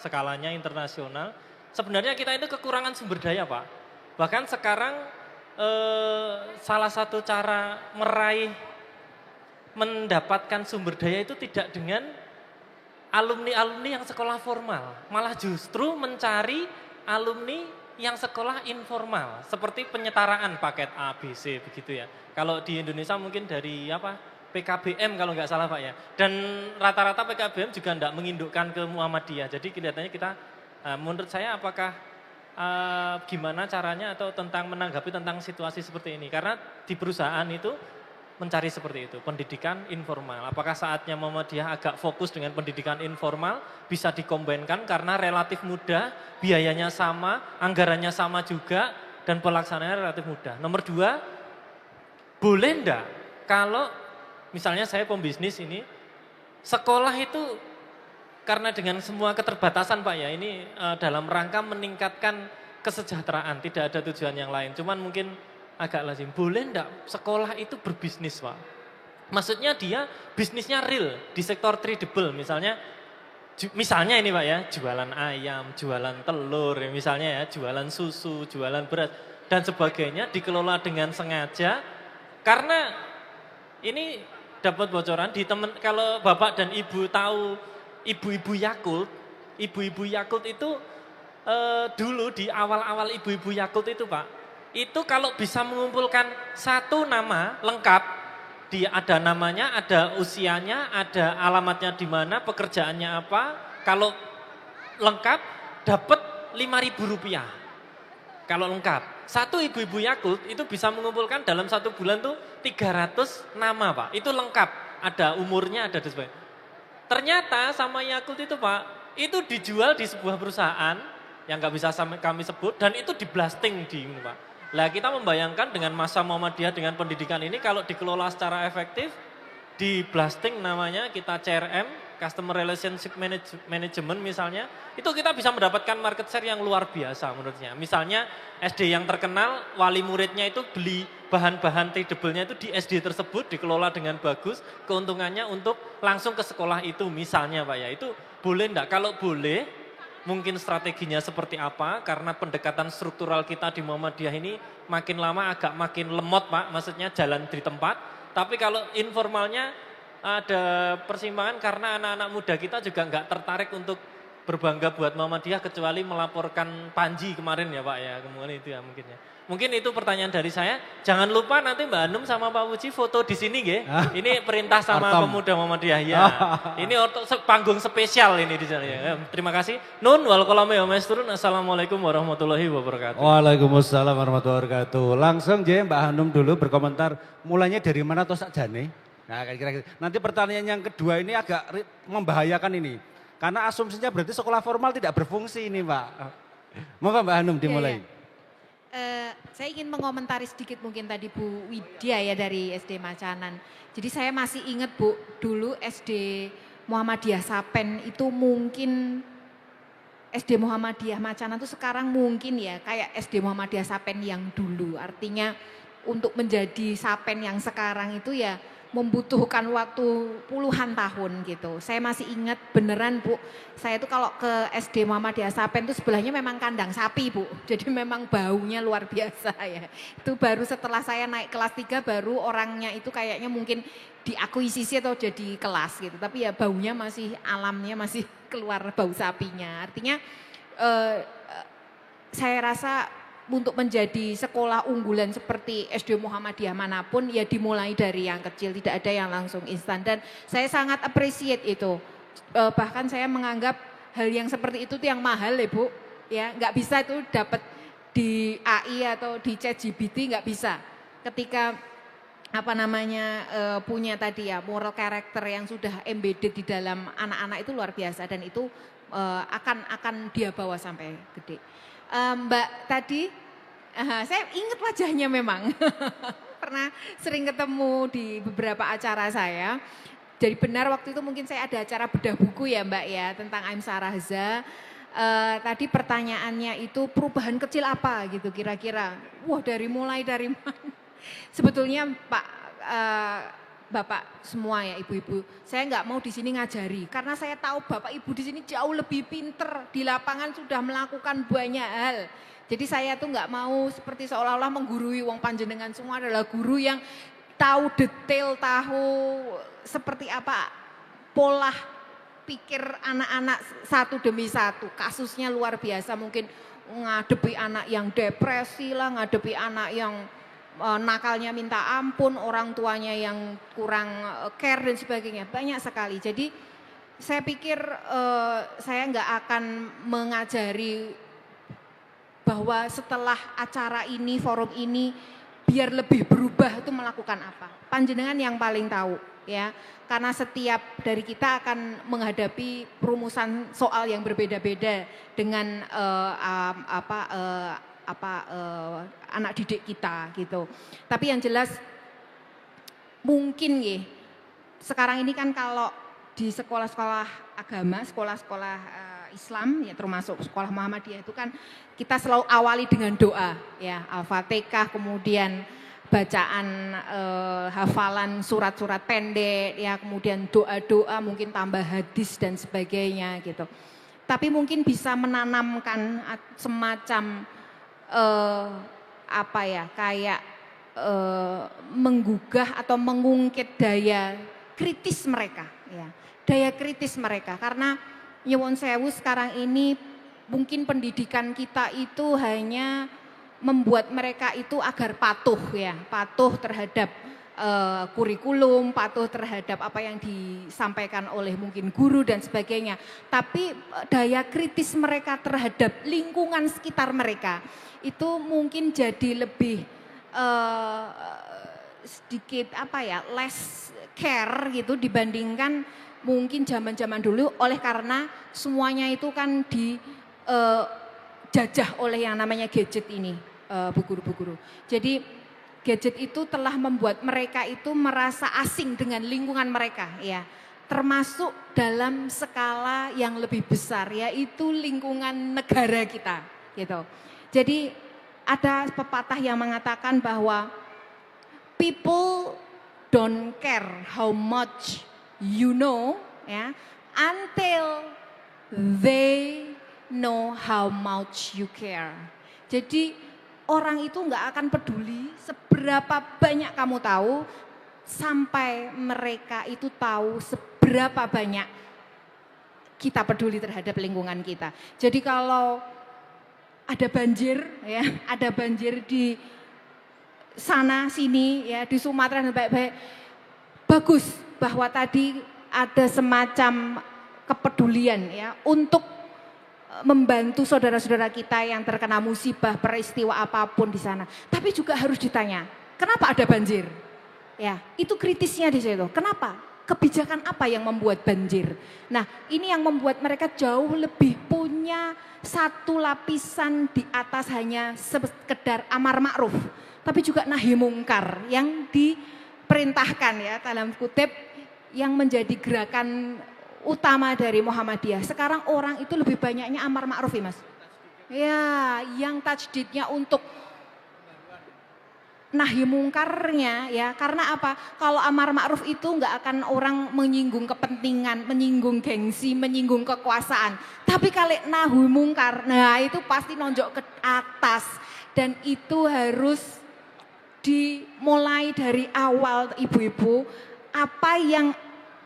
skalanya internasional. Sebenarnya kita itu kekurangan sumber daya Pak. Bahkan sekarang salah satu cara mendapatkan sumber daya itu tidak dengan alumni-alumni yang sekolah formal. Malah justru mencari alumni yang sekolah informal, seperti penyetaraan paket A, B, C begitu ya. Kalau di Indonesia mungkin dari PKBM kalau nggak salah Pak ya. Dan rata-rata PKBM juga nggak mengindukkan ke Muhammadiyah. Jadi kelihatannya kita, menurut saya apakah gimana caranya atau tentang menanggapi tentang situasi seperti ini. Karena di perusahaan itu mencari seperti itu, pendidikan informal. Apakah saatnya Muhammadiyah agak fokus dengan pendidikan informal, bisa dikombinkan karena relatif mudah, biayanya sama, anggarannya sama juga, dan pelaksanaannya relatif mudah. Nomor 2, boleh enggak kalau misalnya saya pembisnis ini, sekolah itu karena dengan semua keterbatasan Pak ya, ini dalam rangka meningkatkan kesejahteraan, tidak ada tujuan yang lain. Cuman mungkin agak lazim, boleh enggak sekolah itu berbisnis Pak? Maksudnya dia bisnisnya real di sektor tradable, misalnya ini Pak ya, jualan ayam, jualan telur, misalnya ya, jualan susu, jualan beras dan sebagainya, dikelola dengan sengaja. Karena ini dapat bocoran di teman, kalau Bapak dan Ibu tahu ibu-ibu Yakult itu dulu di awal-awal ibu-ibu Yakult itu Pak, itu kalau bisa mengumpulkan satu nama lengkap, dia ada namanya, ada usianya, ada alamatnya di mana, pekerjaannya apa, kalau lengkap dapat Rp5.000. Kalau lengkap, satu ibu-ibu Yakult itu bisa mengumpulkan dalam 1 bulan tuh 300 nama Pak, itu lengkap, ada umurnya, ada dan sebagainya. Ternyata sama Yakult itu Pak, itu dijual di sebuah perusahaan yang nggak bisa kami sebut, dan itu di blasting di ini Pak. Lah kita membayangkan dengan masa Muhammadiyah dengan pendidikan ini kalau dikelola secara efektif, di blasting namanya kita CRM, Customer Relationship Management misalnya, itu kita bisa mendapatkan market share yang luar biasa menurutnya. Misalnya SD yang terkenal, wali muridnya itu beli bahan-bahan tradable-nya itu di SD tersebut, dikelola dengan bagus, keuntungannya untuk langsung ke sekolah itu misalnya Pak ya, itu boleh enggak? Kalau boleh, mungkin strateginya seperti apa, karena pendekatan struktural kita di Muhammadiyah ini makin lama agak makin lemot Pak, maksudnya jalan di tempat. Tapi kalau informalnya ada persimpangan karena anak-anak muda kita juga nggak tertarik untuk berbangga buat Muhammadiyah kecuali melaporkan Panji kemarin ya Pak ya, kemudian itu ya mungkin ya. Mungkin itu pertanyaan dari saya. Jangan lupa nanti Mbak Hanum sama Pak Puji foto di sini nggih. Ini perintah sama Pemuda Muhammadiyah ya. Ini panggung spesial ini di sana ya. Terima kasih. Nun wal qalami wa masturun. Assalamualaikum warahmatullahi wabarakatuh. Waalaikumsalam warahmatullahi wabarakatuh. Langsung je Mbak Hanum dulu berkomentar mulainya dari mana toh sakjane. Nah, kira-kira nanti pertanyaan yang kedua ini agak membahayakan ini. Karena asumsinya berarti sekolah formal tidak berfungsi ini Pak. Monggo Mbak Hanum dimulai. Saya ingin mengomentari sedikit mungkin tadi Bu Widya ya dari SD Macanan. Jadi saya masih ingat Bu, dulu SD Muhammadiyah Sapen itu mungkin SD Muhammadiyah Macanan itu sekarang mungkin ya kayak SD Muhammadiyah Sapen yang dulu. Artinya untuk menjadi Sapen yang sekarang itu ya membutuhkan waktu puluhan tahun gitu. Saya masih ingat beneran Bu, saya tuh kalau ke SD Muhammadiyah Sapen itu sebelahnya memang kandang sapi Bu. Jadi memang baunya luar biasa ya. Itu baru setelah saya naik kelas 3 baru orangnya itu kayaknya mungkin diakuisisi atau jadi kelas gitu. Tapi ya baunya masih alamnya masih keluar bau sapinya. Artinya saya rasa untuk menjadi sekolah unggulan seperti SD Muhammadiyah manapun ya dimulai dari yang kecil, tidak ada yang langsung instan dan saya sangat appreciate itu. Bahkan saya menganggap hal yang seperti itu tuh yang mahal ya Bu, ya nggak bisa itu dapat di AI atau di ChatGPT nggak bisa. Ketika punya tadi ya moral character yang sudah embedded di dalam anak-anak itu luar biasa dan itu akan dia bawa sampai gede. Mbak tadi, saya ingat wajahnya memang, pernah sering ketemu di beberapa acara saya. Jadi benar waktu itu mungkin saya ada acara bedah buku ya Mbak ya tentang Aim Sarahza. Tadi pertanyaannya itu perubahan kecil apa gitu kira-kira. Wah mulai dari mana? Sebetulnya Pak, Bapak semua ya ibu-ibu, saya nggak mau di sini ngajari karena saya tahu Bapak Ibu di sini jauh lebih pinter di lapangan sudah melakukan banyak hal. Jadi saya tuh nggak mau seperti seolah-olah menggurui wong panjenengan semua adalah guru yang tahu detail, tahu seperti apa pola pikir anak-anak satu demi satu. Kasusnya luar biasa mungkin ngadepi anak yang depresi lah, ngadepi anak yang nakalnya minta ampun, orang tuanya yang kurang care dan sebagainya, banyak sekali. Jadi saya pikir saya nggak akan mengajari bahwa setelah acara ini, forum ini, biar lebih berubah itu melakukan apa. Panjenengan yang paling tahu ya, karena setiap dari kita akan menghadapi perumusan soal yang berbeda-beda dengan anak didik kita gitu. Tapi yang jelas mungkin ya sekarang ini kan kalau di sekolah-sekolah agama, sekolah-sekolah Islam ya termasuk sekolah Muhammadiyah itu kan kita selalu awali dengan doa ya, Al-Fatihah, kemudian bacaan hafalan surat-surat pendek ya, kemudian doa-doa mungkin tambah hadis dan sebagainya gitu. Tapi mungkin bisa menanamkan semacam menggugah atau mengungkit daya kritis mereka ya. Daya kritis mereka karena nyuwun sewu sekarang ini mungkin pendidikan kita itu hanya membuat mereka itu agar patuh ya, patuh terhadap kurikulum, patuh terhadap apa yang disampaikan oleh mungkin guru dan sebagainya. Tapi daya kritis mereka terhadap lingkungan sekitar mereka itu mungkin jadi lebih sedikit less care gitu dibandingkan mungkin zaman-zaman dulu oleh karena semuanya itu kan dijajah oleh yang namanya gadget ini, Bu Guru. Jadi gadget itu telah membuat mereka itu merasa asing dengan lingkungan mereka ya. Termasuk dalam skala yang lebih besar yaitu lingkungan negara kita gitu. Jadi ada pepatah yang mengatakan bahwa people don't care how much you know ya until they know how much you care. Jadi orang itu nggak akan peduli seberapa banyak kamu tahu sampai mereka itu tahu seberapa banyak kita peduli terhadap lingkungan kita. Jadi kalau ada banjir ya, ada banjir di sana sini ya di Sumatera dan baik-baik, bagus bahwa tadi ada semacam kepedulian ya untuk membantu saudara-saudara kita yang terkena musibah peristiwa apapun di sana. Tapi juga harus ditanya, kenapa ada banjir? Ya, itu kritisnya di situ. Kenapa? Kebijakan apa yang membuat banjir? Nah, ini yang membuat mereka jauh lebih punya satu lapisan di atas hanya sekedar amar ma'ruf, tapi juga nahi mungkar yang diperintahkan ya dalam kutip yang menjadi gerakan utama dari Muhammadiyah. Sekarang orang itu lebih banyaknya amar ma'ruf ya Mas. Ya, yang tajdidnya untuk nahi mungkarnya ya, karena apa? Kalau amar ma'ruf itu nggak akan orang menyinggung kepentingan, menyinggung gengsi, menyinggung kekuasaan. Tapi kalau nahi mungkar, nah itu pasti nonjok ke atas dan itu harus dimulai dari awal ibu-ibu. Apa yang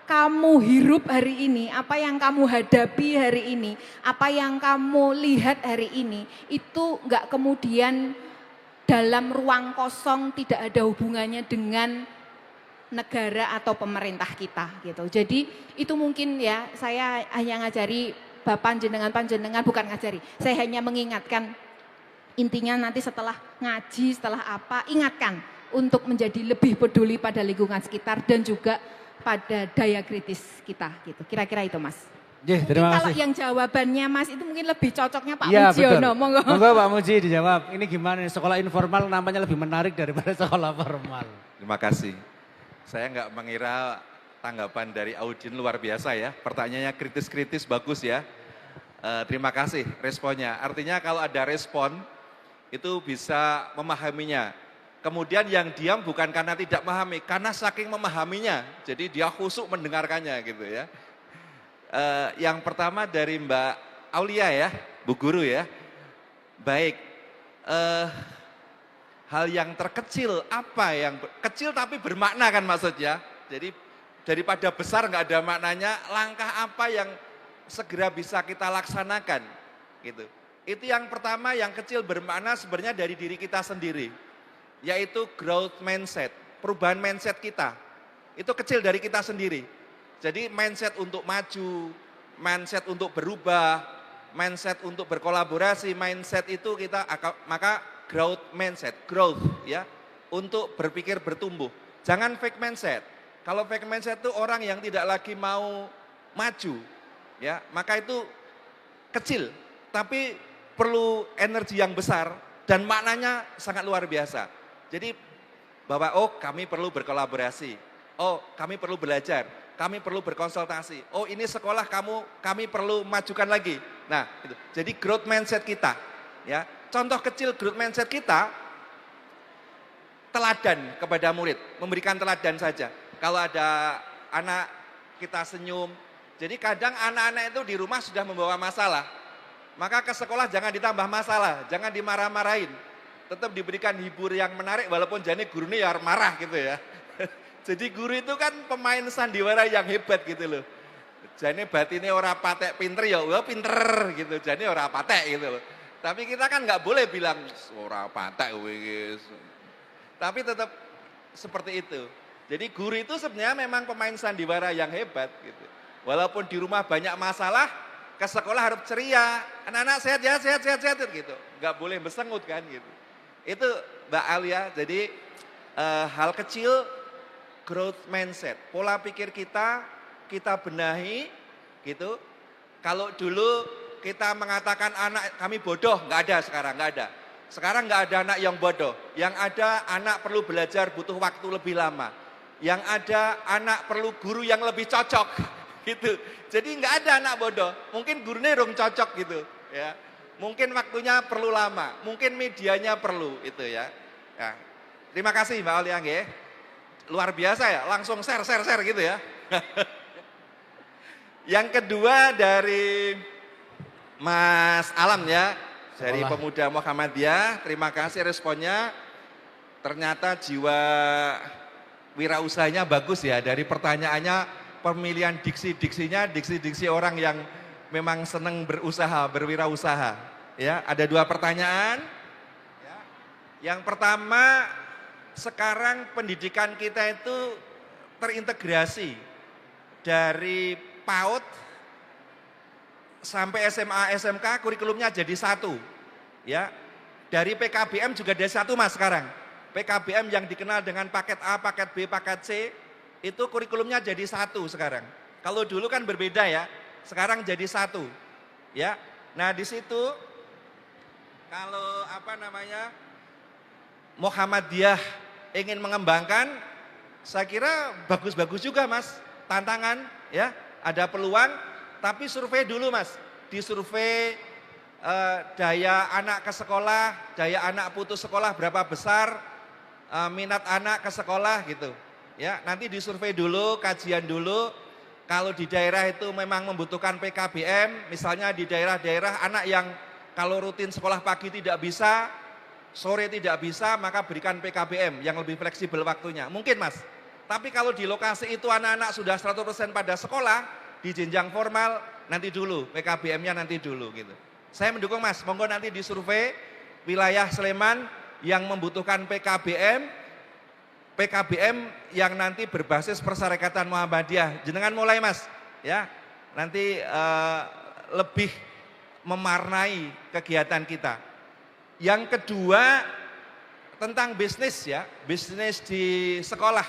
kamu hirup hari ini, apa yang kamu hadapi hari ini, apa yang kamu lihat hari ini, itu nggak kemudian dalam ruang kosong tidak ada hubungannya dengan negara atau pemerintah kita gitu. Jadi itu mungkin ya saya hanya ngajari Bapak panjenengan bukan ngajari. Saya hanya mengingatkan intinya nanti setelah ngaji, setelah apa, ingatkan untuk menjadi lebih peduli pada lingkungan sekitar dan juga pada daya kritis kita gitu. Kira-kira itu Mas. Terima Kalau kasih. yang jawabannya Mas itu mungkin lebih cocoknya Pak Iya, Mujiono. betul. Monggo Pak Muji dijawab. Ini gimana nih, sekolah informal namanya lebih menarik daripada sekolah formal. Terima kasih. Saya nggak mengira tanggapan dari audien luar biasa ya. Pertanyaannya kritis-kritis bagus ya. Terima kasih responnya. Artinya kalau ada respon itu bisa memahaminya. Kemudian yang diam bukan karena tidak memahami, karena saking memahaminya. Jadi dia khusyuk mendengarkannya gitu ya. Yang pertama dari Mbak Aulia ya, Bu Guru ya. Baik, hal yang terkecil apa yang kecil tapi bermakna kan maksudnya. Jadi daripada besar nggak ada maknanya, langkah apa yang segera bisa kita laksanakan gitu. Itu yang pertama, yang kecil bermakna sebenarnya dari diri kita sendiri, yaitu growth mindset, perubahan mindset kita. Itu kecil dari kita sendiri. Jadi mindset untuk maju, mindset untuk berubah, mindset untuk berkolaborasi, mindset itu kita maka growth mindset, growth ya, untuk berpikir bertumbuh. Jangan fake mindset. Kalau fake mindset itu orang yang tidak lagi mau maju, ya, maka itu kecil, tapi perlu energi yang besar dan maknanya sangat luar biasa. Jadi bahwa kami perlu berkolaborasi, kami perlu belajar, kami perlu berkonsultasi. Ini sekolah kami perlu majukan lagi. Nah, itu. Jadi growth mindset kita, ya. Contoh kecil growth mindset kita, teladan kepada murid, memberikan teladan saja. Kalau ada anak kita senyum, jadi kadang anak-anak itu di rumah sudah membawa masalah, maka ke sekolah jangan ditambah masalah, jangan dimarah-marahin. Tetap diberikan hibur yang menarik walaupun jane gurunya ya marah gitu ya. Jadi guru itu kan pemain sandiwara yang hebat gitu loh. Jane batine ora patek pinter ya, pinter gitu. Jane ora patek gitu loh. Tapi kita kan nggak boleh bilang ora patek wis. Tapi tetap seperti itu. Jadi guru itu sebenarnya memang pemain sandiwara yang hebat gitu. Walaupun di rumah banyak masalah, ke sekolah harus ceria. Anak-anak sehat ya, sehat gitu. Nggak boleh besengut kan gitu. Itu Mbak Alia, jadi hal kecil, growth mindset, pola pikir kita benahi gitu. Kalau dulu kita mengatakan anak kami bodoh, nggak ada sekarang, nggak ada. Sekarang nggak ada anak yang bodoh, yang ada anak perlu belajar butuh waktu lebih lama. Yang ada anak perlu guru yang lebih cocok gitu. Jadi nggak ada anak bodoh, mungkin gurunya dong cocok gitu ya. Mungkin waktunya perlu lama, mungkin medianya perlu itu ya. Ya. Terima kasih Mbak Aulia nggih. Luar biasa ya, langsung share gitu ya. Yang kedua dari Mas Alam ya, dari Pemuda Muhammadiyah, terima kasih responnya. Ternyata jiwa wirausahanya bagus ya, dari pertanyaannya, pemilihan diksi-diksinya, diksi-diksi orang yang memang senang berusaha, berwirausaha. Ya, ada 2 pertanyaan. Ya. Yang pertama, sekarang pendidikan kita itu terintegrasi dari PAUD sampai SMA, SMK kurikulumnya jadi satu. Ya. Dari PKBM juga jadi satu Mas sekarang. PKBM yang dikenal dengan paket A, paket B, paket C, itu kurikulumnya jadi satu sekarang. Kalau dulu kan berbeda ya, sekarang jadi satu. Ya. Nah, di situ kalau Muhammadiyah ingin mengembangkan, saya kira bagus-bagus juga Mas, tantangan ya. ada peluang, tapi survei dulu Mas. Disurvei daya anak ke sekolah, daya anak putus sekolah berapa besar, minat anak ke sekolah gitu. Ya, nanti disurvei dulu, kajian dulu. Kalau di daerah itu memang membutuhkan PKBM, misalnya di daerah-daerah anak yang kalau rutin sekolah pagi tidak bisa, sore tidak bisa, maka berikan PKBM yang lebih fleksibel waktunya. Mungkin Mas. Tapi kalau di lokasi itu anak-anak sudah 100% pada sekolah, di jenjang formal nanti dulu, PKBM-nya nanti dulu gitu. Saya mendukung Mas, monggo nanti disurvei wilayah Sleman yang membutuhkan PKBM yang nanti berbasis Persyarikatan Muhammadiyah. Jenengan mulai Mas, ya. Nanti lebih memarnai kegiatan kita. Yang kedua tentang bisnis ya, bisnis di sekolah.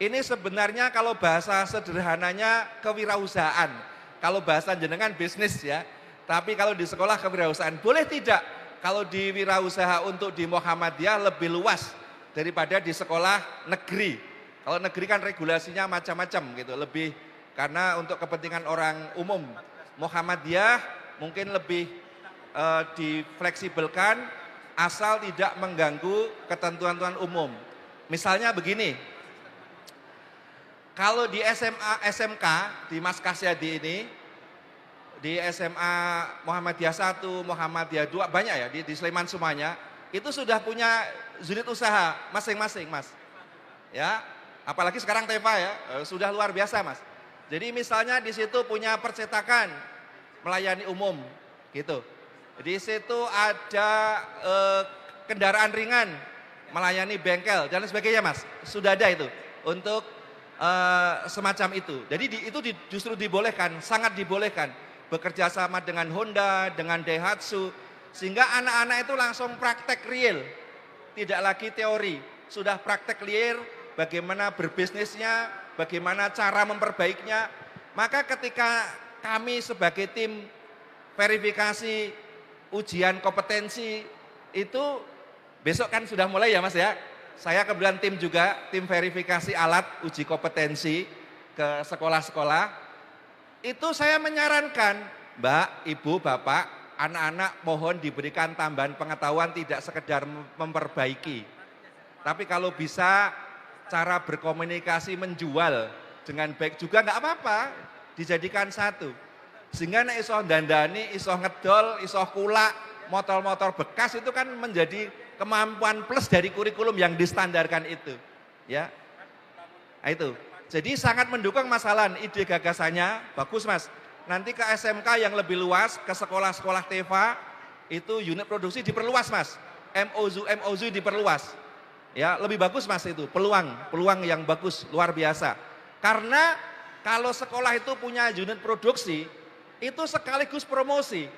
Ini sebenarnya kalau bahasa sederhananya kewirausahaan. Kalau bahasa jenengan bisnis ya. Tapi kalau di sekolah kewirausahaan, boleh tidak kalau di wirausaha untuk di Muhammadiyah lebih luas daripada di sekolah negeri. Kalau negeri kan regulasinya macam-macam gitu, lebih karena untuk kepentingan orang umum. Muhammadiyah mungkin lebih difleksibelkan asal tidak mengganggu ketentuan umum. Misalnya begini, kalau di SMA, SMK, di Mas Kasyadi ini, di SMA Muhammadiyah 1, Muhammadiyah 2, banyak ya di Sleman semuanya, itu sudah punya unit usaha masing-masing Mas. Ya, apalagi sekarang Teva ya, sudah luar biasa Mas. Jadi misalnya di situ punya percetakan, melayani umum gitu. Di situ ada kendaraan ringan, melayani bengkel dan sebagainya Mas. Sudah ada itu untuk semacam itu. Jadi itu justru dibolehkan, sangat dibolehkan. Bekerja sama dengan Honda, dengan Daihatsu, sehingga anak-anak itu langsung praktek real, tidak lagi teori, sudah praktek real bagaimana berbisnisnya, bagaimana cara memperbaikinya. Maka ketika kami sebagai tim verifikasi ujian kompetensi itu besok kan sudah mulai ya Mas ya. Saya kebetulan tim juga, tim verifikasi alat uji kompetensi ke sekolah-sekolah. Itu saya menyarankan, Mbak, Ibu, Bapak, anak-anak mohon diberikan tambahan pengetahuan tidak sekedar memperbaiki. Tapi kalau bisa cara berkomunikasi menjual dengan baik juga nggak apa-apa, dijadikan satu. Sehingga nek iso dandani, iso ngedol, iso kulak, motor-motor bekas itu kan menjadi kemampuan plus dari kurikulum yang distandarkan itu. Ya. Nah, itu. Jadi sangat mendukung masalah ide gagasannya, bagus Mas. Nanti ke SMK yang lebih luas, ke sekolah-sekolah Teva, itu unit produksi diperluas Mas. MOZU diperluas. Ya, lebih bagus Mas itu, peluang yang bagus, luar biasa. Karena kalau sekolah itu punya unit produksi, itu sekaligus promosi.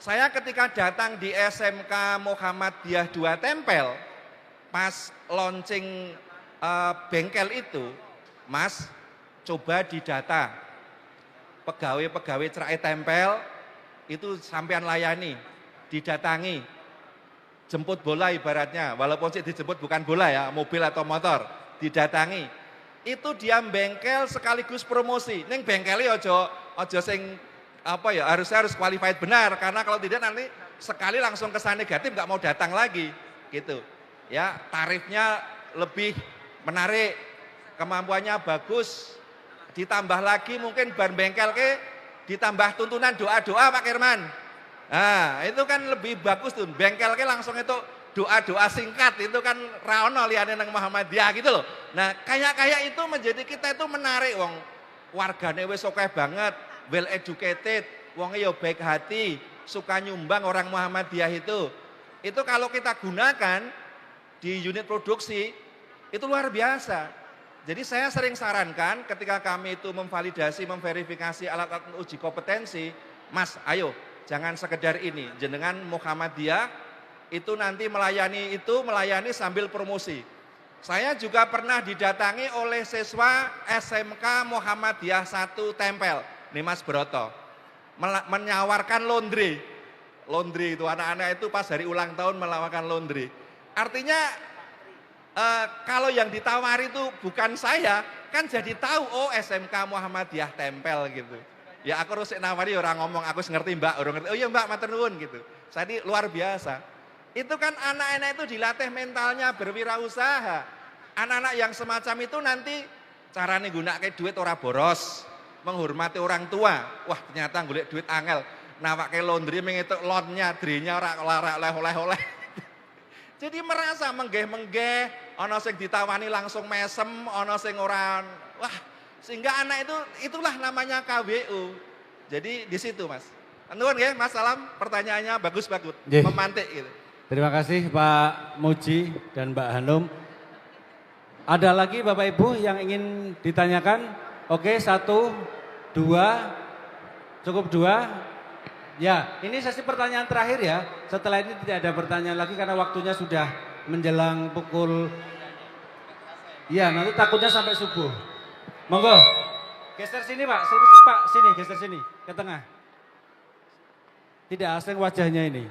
Saya ketika datang di SMK Muhammadiyah 2 Tempel, pas launching bengkel itu, Mas, coba didata pegawai-pegawai cerai tempel itu sampean layani, didatangi, jemput bola ibaratnya, walaupun sih dijemput bukan bola ya, mobil atau motor, didatangi. Itu diam bengkel sekaligus promosi. Ning bengkelnya ojo sing apa ya, harus qualified benar, karena kalau tidak nanti sekali langsung kesan negatif nggak mau datang lagi gitu. Ya, tarifnya lebih menarik. Kemampuannya bagus, ditambah lagi mungkin ban bengkel ke, ditambah tuntunan doa-doa Pak Kirman. Nah itu kan lebih bagus tuh, bengkel ke langsung itu doa-doa singkat, itu kan raono liyane nang Muhammadiyah gitu loh. Nah kayak itu menjadi kita itu menarik, wong wargane wis akeh banget, well educated, wongnya ya baik hati, suka nyumbang orang Muhammadiyah itu. Itu kalau kita gunakan di unit produksi, itu luar biasa. Jadi saya sering sarankan ketika kami itu memvalidasi, memverifikasi alat-alat uji kompetensi, Mas ayo jangan sekedar ini, jenengan Muhammadiyah itu nanti melayani sambil promosi. Saya juga pernah didatangi oleh siswa SMK Muhammadiyah 1 Tempel, nih Mas Broto, menyawarkan laundry itu anak-anak itu pas hari ulang tahun menawarkan laundry. Artinya kalau yang ditawari itu bukan saya, kan jadi tahu, oh SMK Muhammadiyah tempel gitu. Ya aku harus nawari orang ngomong, aku ngerti mbak, orang ngerti, oh iya mbak matur nuwun gitu. Jadi luar biasa. Itu kan anak-anak itu dilatih mentalnya berwirausaha. Anak-anak yang semacam itu nanti caranya gunake duit ora boros, menghormati orang tua. Wah ternyata golek duit angel, nawake laundry mengituk lonnya, drinya ora oleh-oleh. Jadi merasa menggeh-menggeh, ana sing ditawani langsung mesem, ana sing ora. Wah, sehingga anak itulah namanya KWU. Jadi di situ Mas. Nuwun nggih Mas Salam, pertanyaannya bagus-bagus, memantik gitu. Terima kasih Pak Muji dan Mbak Hanum. Ada lagi Bapak Ibu yang ingin ditanyakan? Oke, 1, 2, cukup 2. Ya, ini sesi pertanyaan terakhir ya. Setelah ini tidak ada pertanyaan lagi karena waktunya sudah menjelang pukul. Ya, nanti takutnya sampai subuh. Monggo. Geser sini Pak, sini Pak, sini geser sini ke tengah. Tidak asing wajahnya ini.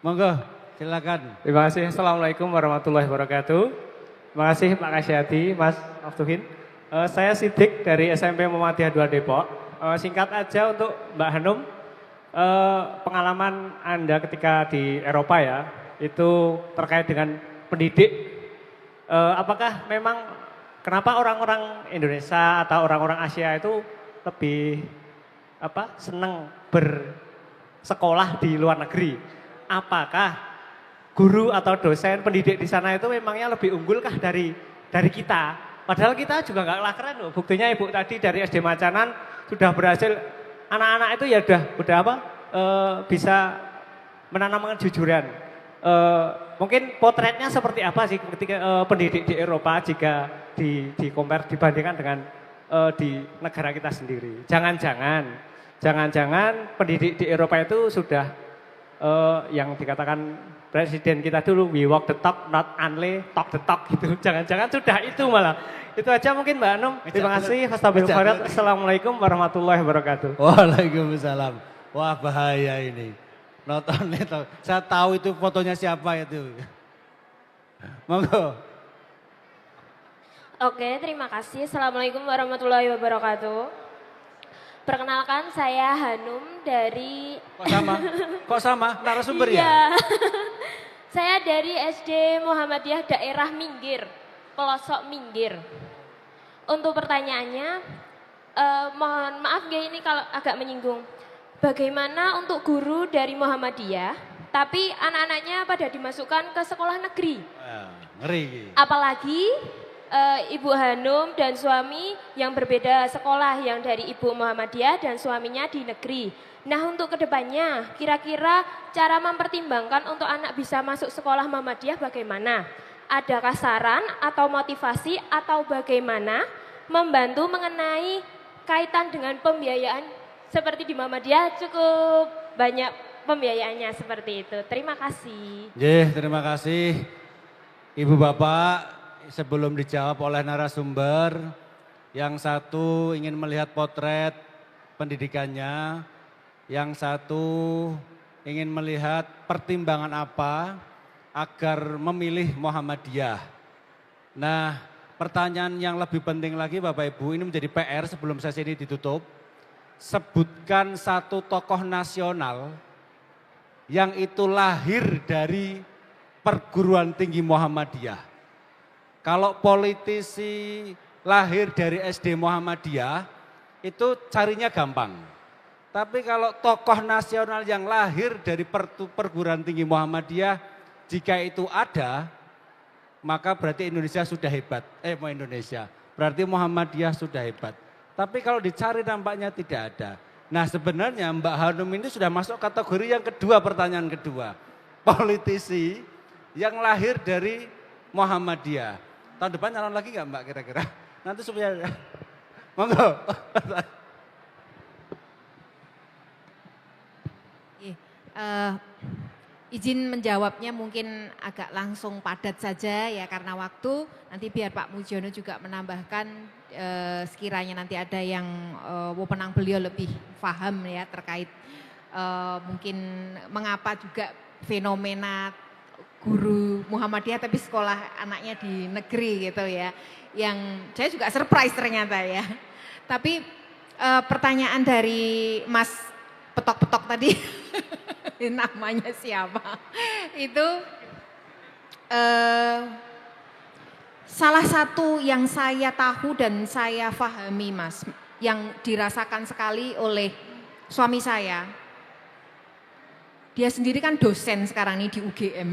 Monggo, silakan. Terima kasih. Assalamualaikum warahmatullahi wabarakatuh. Terima kasih Pak Kasyati, Mas Aftuhin. Saya Sidik dari SMP Muhammadiyah 2 Depok. Singkat aja untuk Mbak Hanum. Pengalaman Anda ketika di Eropa ya, itu terkait dengan pendidik. Apakah memang kenapa orang-orang Indonesia atau orang-orang Asia itu lebih senang bersekolah di luar negeri? Apakah guru atau dosen pendidik di sana itu memangnya lebih unggulkah dari kita? Padahal kita juga nggak kalah keren loh. Buktinya Ibu tadi dari SD Macanan sudah berhasil, anak-anak itu ya udah bisa menanamkan kejujuran. Mungkin potretnya seperti apa sih ketika pendidik di Eropa jika di-compare dibandingkan dengan di negara kita sendiri? Jangan-jangan pendidik di Eropa itu sudah yang dikatakan presiden kita dulu, we walk the talk, not only talk the talk gitu. Jangan-jangan sudah itu malah. Itu aja mungkin Mbak Hanum. Terima kasih. Assalamualaikum warahmatullahi wabarakatuh. Waalaikumsalam. Wah bahaya ini. Nonton itu. Saya tahu itu fotonya siapa itu. Monggo. Oke, terima kasih. Assalamualaikum warahmatullahi wabarakatuh. Perkenalkan saya Hanum dari... Kok sama? Narasumber ya? Iya. Saya dari SD Muhammadiyah Daerah Minggir, pelosok Minggir. Untuk pertanyaannya, mohon maaf ya ini kalau agak menyinggung. Bagaimana untuk guru dari Muhammadiyah, tapi anak-anaknya pada dimasukkan ke sekolah negeri? Ngeri. Apalagi Ibu Hanum dan suami yang berbeda sekolah, yang dari Ibu Muhammadiyah dan suaminya di negeri. Nah untuk kedepannya kira-kira cara mempertimbangkan untuk anak bisa masuk sekolah Muhammadiyah bagaimana? Adakah saran atau motivasi atau bagaimana membantu mengenai kaitan dengan pembiayaan seperti di Muhammadiyah cukup banyak pembiayaannya seperti itu. Terima kasih. Terima kasih Ibu Bapak. Sebelum dijawab oleh narasumber, yang satu ingin melihat potret pendidikannya, yang satu ingin melihat pertimbangan apa agar memilih Muhammadiyah. Nah, pertanyaan yang lebih penting lagi Bapak Ibu, ini menjadi PR sebelum sesi ini ditutup. Sebutkan satu tokoh nasional yang itu lahir dari perguruan tinggi Muhammadiyah. Kalau politisi lahir dari SD Muhammadiyah, itu carinya gampang. Tapi kalau tokoh nasional yang lahir dari perguruan tinggi Muhammadiyah, jika itu ada, maka berarti Indonesia sudah hebat. Berarti Muhammadiyah sudah hebat. Tapi kalau dicari nampaknya tidak ada. Nah sebenarnya Mbak Hanum ini sudah masuk kategori yang kedua, pertanyaan kedua. Politisi yang lahir dari Muhammadiyah. Tahun depan nyalon lagi nggak Mbak kira-kira? Nanti supaya, monggo. Izin menjawabnya mungkin agak langsung padat saja ya karena waktu. Nanti biar Pak Mujiono juga menambahkan sekiranya nanti ada yang wewenang beliau lebih paham ya terkait mungkin mengapa juga fenomena guru Muhammadiyah tapi sekolah anaknya di negeri gitu ya. Yang saya juga surprise ternyata ya. Tapi pertanyaan dari Mas Petok-petok tadi, namanya siapa? Itu salah satu yang saya tahu dan saya pahami Mas, yang dirasakan sekali oleh suami saya. Dia sendiri kan dosen sekarang ini di UGM.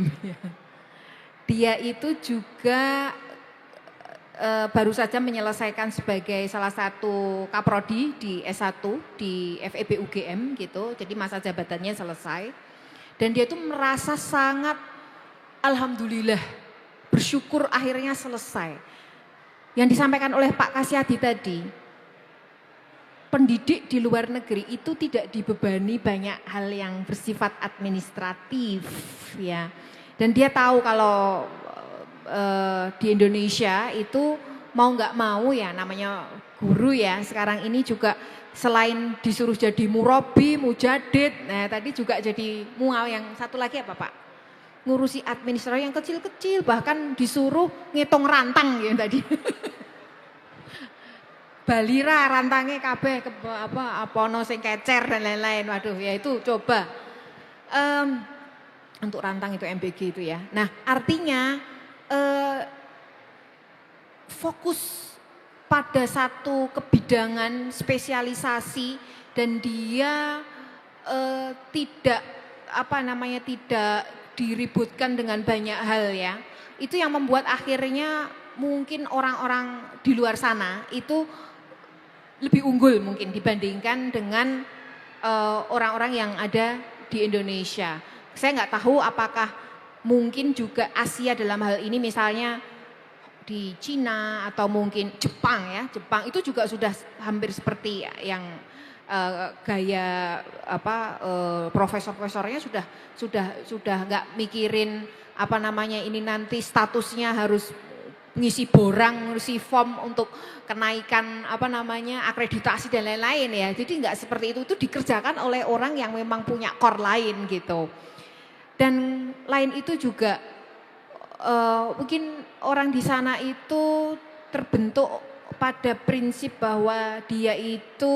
Dia itu juga baru saja menyelesaikan sebagai salah satu kaprodi di S1 di FEB UGM gitu. Jadi masa jabatannya selesai. Dan dia itu merasa sangat alhamdulillah bersyukur akhirnya selesai. Yang disampaikan oleh Pak Kasyadi tadi, pendidik di luar negeri itu tidak dibebani banyak hal yang bersifat administratif ya. Dan dia tahu kalau di Indonesia itu mau nggak mau ya namanya guru ya sekarang ini juga selain disuruh jadi murabi, mujadid, nah tadi juga jadi mual yang satu lagi apa Pak? Ngurusi administrasi yang kecil-kecil bahkan disuruh ngitung rantang gitu tadi. Balira rantangnya kabeh apa ono sing kecer dan lain-lain. Waduh ya itu coba untuk rantang itu MBG itu ya. Nah artinya fokus pada satu kebidangan spesialisasi dan dia tidak tidak diributkan dengan banyak hal ya. Itu yang membuat akhirnya mungkin orang-orang di luar sana itu lebih unggul mungkin dibandingkan dengan orang-orang yang ada di Indonesia. Saya nggak tahu apakah mungkin juga Asia dalam hal ini misalnya di Cina atau mungkin Jepang ya. Jepang itu juga sudah hampir seperti yang gaya profesor-profesornya sudah nggak mikirin ini nanti statusnya harus ngisi borang, ngisi form untuk kenaikan akreditasi dan lain-lain ya. Jadi nggak seperti itu dikerjakan oleh orang yang memang punya core lain gitu. Dan lain itu juga mungkin orang di sana itu terbentuk pada prinsip bahwa dia itu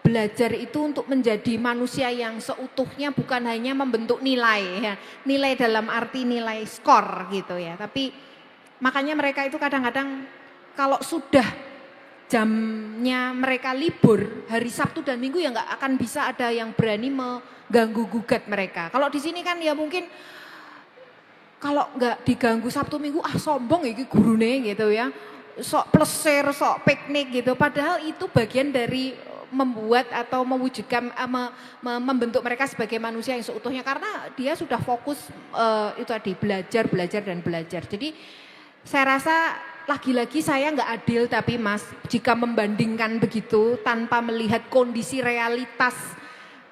belajar itu untuk menjadi manusia yang seutuhnya bukan hanya membentuk nilai ya. Nilai dalam arti nilai skor gitu ya. Tapi makanya mereka itu kadang-kadang kalau sudah jamnya mereka libur hari Sabtu dan Minggu ya nggak akan bisa ada yang berani mengganggu gugat mereka. Kalau di sini kan ya mungkin kalau nggak diganggu Sabtu Minggu sombong ya gurune gitu ya. Sok plesir, sok piknik gitu. Padahal itu bagian dari membuat atau mewujudkan membentuk mereka sebagai manusia yang seutuhnya karena dia sudah fokus itu tadi belajar dan belajar. Jadi saya rasa lagi-lagi saya nggak adil tapi Mas jika membandingkan begitu tanpa melihat kondisi realitas,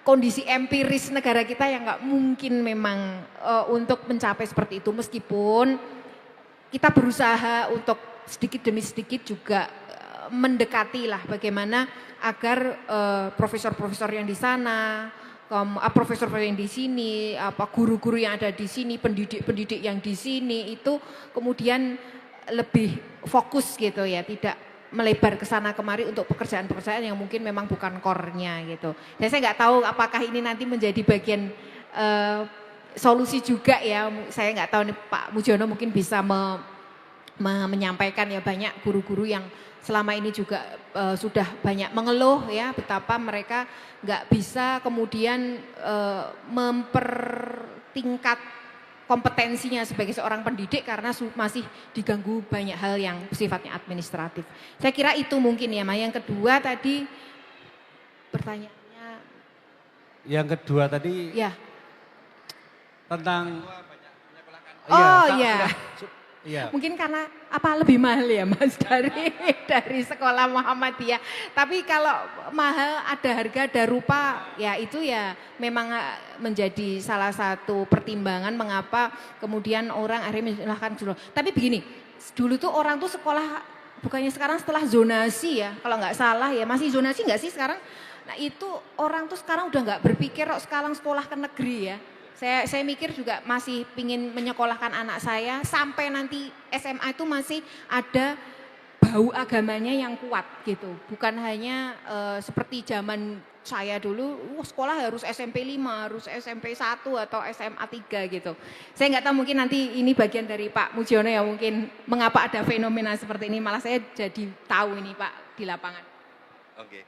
kondisi empiris negara kita yang nggak mungkin memang untuk mencapai seperti itu meskipun kita berusaha untuk sedikit demi sedikit juga mendekati lah bagaimana agar profesor-profesor yang di sana, profesor yang di sini, guru-guru yang ada di sini, pendidik-pendidik yang di sini itu kemudian lebih fokus gitu ya, tidak melebar ke sana kemari untuk pekerjaan-pekerjaan yang mungkin memang bukan core-nya gitu. Dan saya nggak tahu apakah ini nanti menjadi bagian solusi juga ya. Saya nggak tahu nih Pak Mujiono mungkin bisa menyampaikan ya banyak guru-guru yang selama ini juga sudah banyak mengeluh ya betapa mereka nggak bisa kemudian mempertingkat kompetensinya sebagai seorang pendidik karena masih diganggu banyak hal yang sifatnya administratif. Saya kira itu mungkin ya, Yang kedua tadi pertanyaannya. Yang kedua tadi ya tentang Iya. Mungkin karena lebih mahal ya Mas dari sekolah Muhammadiyah. Tapi kalau mahal ada harga ada rupa ya itu ya memang menjadi salah satu pertimbangan mengapa kemudian orang akhirnya menyalahkan dulu. Tapi begini, dulu tuh orang tuh sekolah bukannya sekarang setelah zonasi ya kalau nggak salah ya masih zonasi nggak sih sekarang? Nah itu orang tuh sekarang udah nggak berpikir sekarang sekolah ke negeri ya. Saya mikir juga masih ingin menyekolahkan anak saya sampai nanti SMA itu masih ada bau agamanya yang kuat gitu. Bukan hanya seperti zaman saya dulu, sekolah harus SMP 5, harus SMP 1 atau SMA 3 gitu. Saya nggak tahu mungkin nanti ini bagian dari Pak Mujiono ya mungkin mengapa ada fenomena seperti ini. Malah saya jadi tahu ini Pak di lapangan. Oke.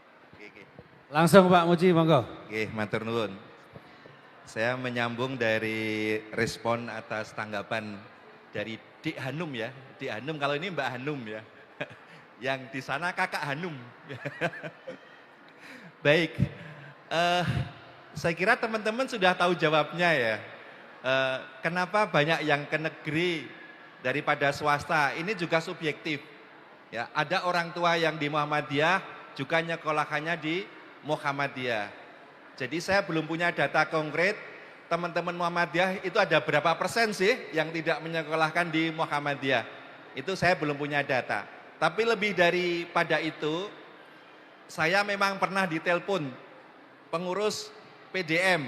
Langsung Pak Muji, monggo. Oke, matur nuwun. Saya menyambung dari respon atas tanggapan dari Dik Hanum ya. Dik Hanum, kalau ini Mbak Hanum ya. Yang di sana Kakak Hanum. Baik, saya kira teman-teman sudah tahu jawabnya ya. Kenapa banyak yang ke negeri daripada swasta? Ini juga subjektif. Ya, ada orang tua yang di Muhammadiyah juga nyekolahkannya di Muhammadiyah. Jadi saya belum punya data konkret teman-teman Muhammadiyah itu ada berapa persen sih yang tidak menyekolahkan di Muhammadiyah. Itu saya belum punya data. Tapi lebih daripada itu, saya memang pernah ditelepon pengurus PDM,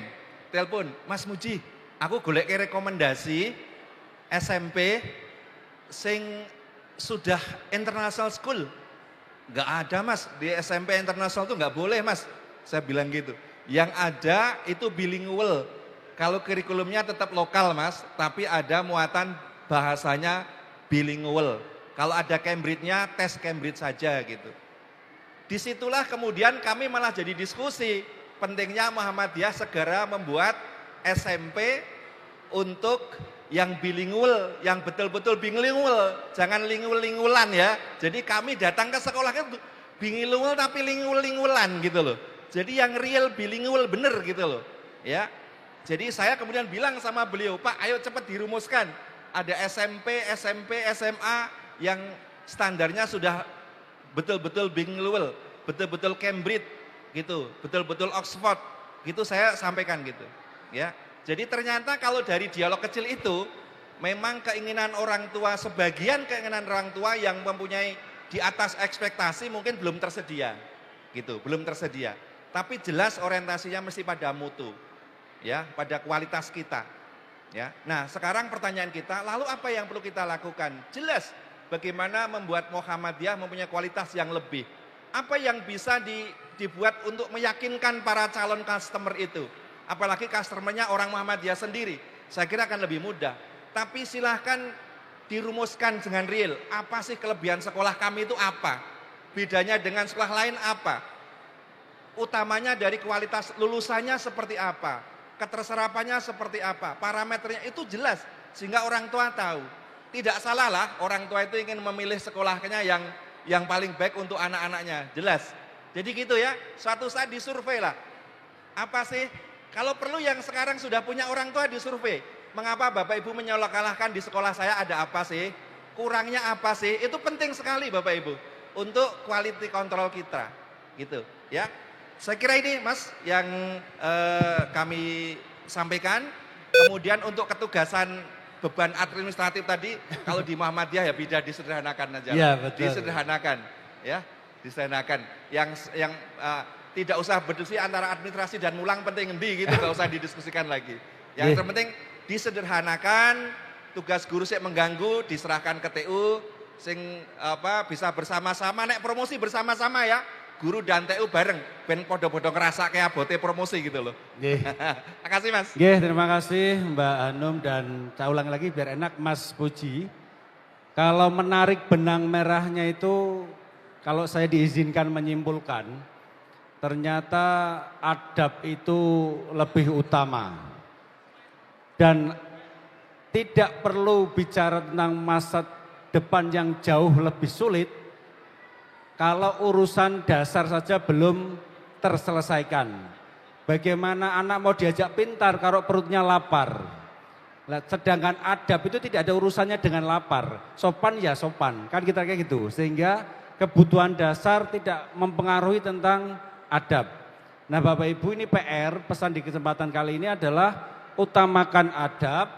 telepon, Mas Muji, aku golek rekomendasi SMP sing sudah international school. Enggak ada Mas, di SMP internasional tuh enggak boleh Mas. Saya bilang gitu. Yang ada itu bilingual. Kalau kurikulumnya tetap lokal Mas, tapi ada muatan bahasanya bilingual. Kalau ada Cambridge-nya, tes Cambridge saja gitu. Disitulah kemudian kami malah jadi diskusi. Pentingnya Muhammadiyah segera membuat SMP untuk yang bilingual, yang betul-betul bilingual, jangan lingual-lingulan ya. Jadi kami datang ke sekolahnya bilingual tapi lingual-lingulan gitu loh. Jadi yang real bilingual bener gitu loh. Ya. Jadi saya kemudian bilang sama beliau, Pak ayo cepat dirumuskan. Ada SMP, SMA yang standarnya sudah betul-betul bilingual, betul-betul Cambridge gitu, betul-betul Oxford. Gitu saya sampaikan gitu. Ya. Jadi ternyata kalau dari dialog kecil itu memang keinginan orang tua, sebagian keinginan orang tua yang mempunyai di atas ekspektasi mungkin belum tersedia. Gitu, belum tersedia. Tapi jelas orientasinya mesti pada mutu. Ya, pada kualitas kita. Ya. Nah, sekarang pertanyaan kita, lalu apa yang perlu kita lakukan? Jelas bagaimana membuat Muhammadiyah mempunyai kualitas yang lebih. Apa yang bisa dibuat untuk meyakinkan para calon customer itu? Apalagi customernya orang Muhammadiyah sendiri, saya kira akan lebih mudah. Tapi silahkan dirumuskan dengan real, apa sih kelebihan sekolah kami itu apa? Bedanya dengan sekolah lain apa? Utamanya dari kualitas lulusannya seperti apa? Keterserapannya seperti apa? Parameternya itu jelas, sehingga orang tua tahu. Tidak salah lah orang tua itu ingin memilih sekolahnya yang paling baik untuk anak-anaknya, jelas. Jadi gitu ya, suatu saat disurvei lah. Apa sih? Kalau perlu yang sekarang sudah punya orang tua disurvei, mengapa Bapak Ibu menyekolahkan di sekolah saya ada apa sih? Kurangnya apa sih? Itu penting sekali Bapak Ibu untuk quality control kita, gitu ya. Saya kira ini Mas yang kami sampaikan. Kemudian untuk ketugasan beban administratif tadi, kalau di Muhammadiyah ya beda, disederhanakan aja. Ya, betul. Disederhanakan, ya, disederhanakan. Yang tidak usah berdiskusi antara administrasi dan mulang penting endi gitu, nggak usah didiskusikan lagi. Yang terpenting disederhanakan, tugas guru sih mengganggu, diserahkan ke TU, sing bisa bersama-sama, nek promosi bersama-sama ya, guru dan TU bareng, ben podo-podo ngerasa kayak abote promosi gitu loh. Makasih Mas. Terima kasih Mbak Hanum, dan saya ulang lagi biar enak Mas Puji. Kalau menarik benang merahnya itu, kalau saya diizinkan menyimpulkan, ternyata adab itu lebih utama. Dan tidak perlu bicara tentang masa depan yang jauh lebih sulit, kalau urusan dasar saja belum terselesaikan. Bagaimana anak mau diajak pintar kalau perutnya lapar? Sedangkan adab itu tidak ada urusannya dengan lapar. Sopan ya sopan, kan kita kayak gitu. Sehingga kebutuhan dasar tidak mempengaruhi tentang adab. Nah Bapak Ibu, ini PR, pesan di kesempatan kali ini adalah utamakan adab,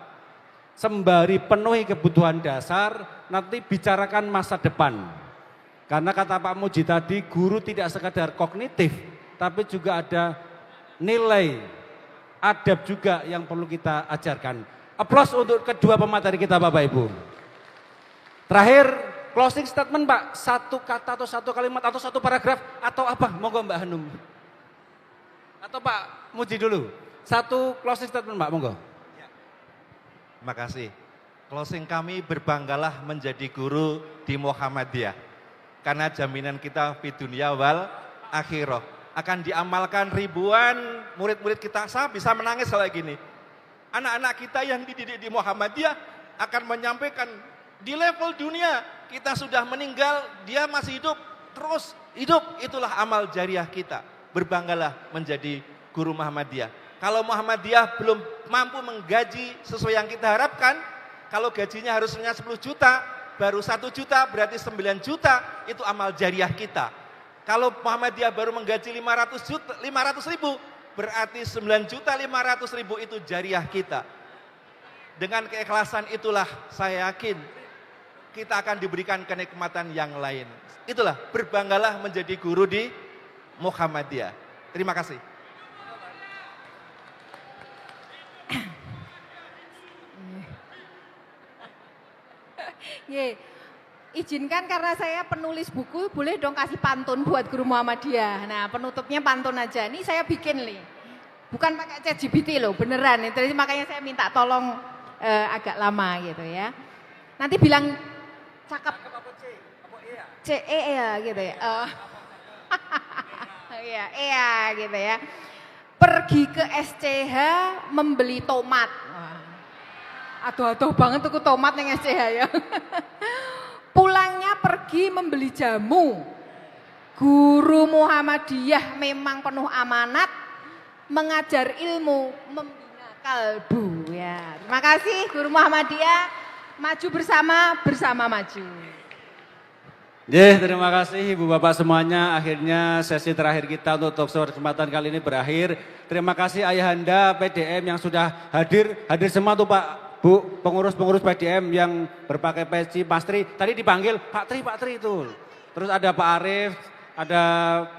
sembari penuhi kebutuhan dasar, nanti bicarakan masa depan. Karena kata Pak Muji tadi, guru tidak sekadar kognitif, tapi juga ada nilai, adab juga yang perlu kita ajarkan. Aplaus untuk kedua pemateri kita Bapak Ibu. Terakhir, closing statement Pak, satu kata atau satu kalimat atau satu paragraf atau apa? Monggo Mbak Hanum. Atau Pak Muji dulu, satu closing statement Pak, monggo. Terima kasih. Closing kami, berbanggalah menjadi guru di Muhammadiyah. Karena jaminan kita di dunia wal akhirah. Akan diamalkan ribuan murid-murid kita. Saya bisa menangis kalau gini. Anak-anak kita yang dididik di Muhammadiyah akan menyampaikan di level dunia. Kita sudah meninggal, dia masih hidup. Terus hidup, itulah amal jariah kita. Berbanggalah menjadi guru Muhammadiyah. Kalau Muhammadiyah belum mampu menggaji sesuai yang kita harapkan, kalau gajinya harusnya 10 juta, baru 1 juta berarti 9 juta, itu amal jariah kita. Kalau Muhammadiyah baru menggaji 500 ribu, berarti 9.500.000 itu jariah kita. Dengan keikhlasan itulah saya yakin kita akan diberikan kenikmatan yang lain. Itulah, berbanggalah menjadi guru di Muhammadiyah. Terima kasih. Ye, izinkan karena saya penulis buku, boleh dong kasih pantun buat guru Muhammadiyah. Nah, penutupnya pantun aja. Ini saya bikin nih. Bukan pakai ChatGPT loh, beneran. Jadi makanya saya minta tolong agak lama gitu ya. Nanti bilang cakep. C-E ya gitu ya. Iya gitu ya. Pergi ke SCH membeli tomat. Aduh banget tuh tomat yang SCH ya. Pulangnya pergi membeli jamu. Guru Muhammadiyah memang penuh amanat, mengajar ilmu, membina kalbu. Ya, terima kasih Guru Muhammadiyah. Maju bersama maju. Terima kasih Ibu Bapak semuanya. Akhirnya sesi terakhir kita untuk talkshow kesempatan kali ini berakhir. Terima kasih Ayahanda PDM yang sudah hadir semua tuh Pak. Bu, pengurus-pengurus PDM yang berpakai peci pastri, tadi dipanggil Pak Tri itu. Terus ada Pak Arif, ada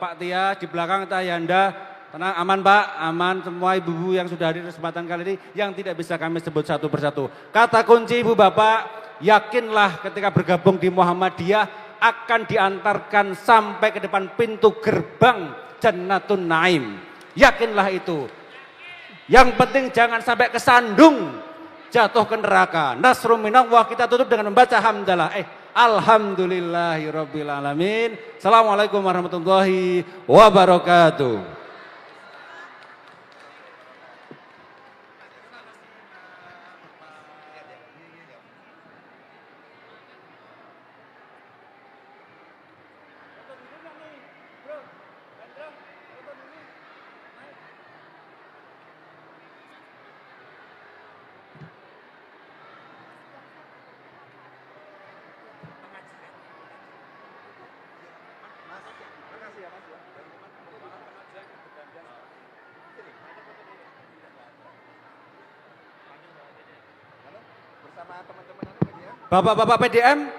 Pak Tia, di belakang itu Ayahanda. Tenang, aman Pak, aman semua ibu-ibu yang sudah hadir kesempatan kali ini yang tidak bisa kami sebut satu persatu. Kata kunci Ibu Bapak, yakinlah ketika bergabung di Muhammadiyah akan diantarkan sampai ke depan pintu gerbang Jannatun Naim. Yakinlah itu. Yang penting jangan sampai kesandung. Jatuh ke neraka. Nasrun minallah, kita tutup dengan membaca hamdalah. Alhamdulillahirabbil alamin. Assalamualaikum warahmatullahi wabarakatuh. Bapak-bapak PDM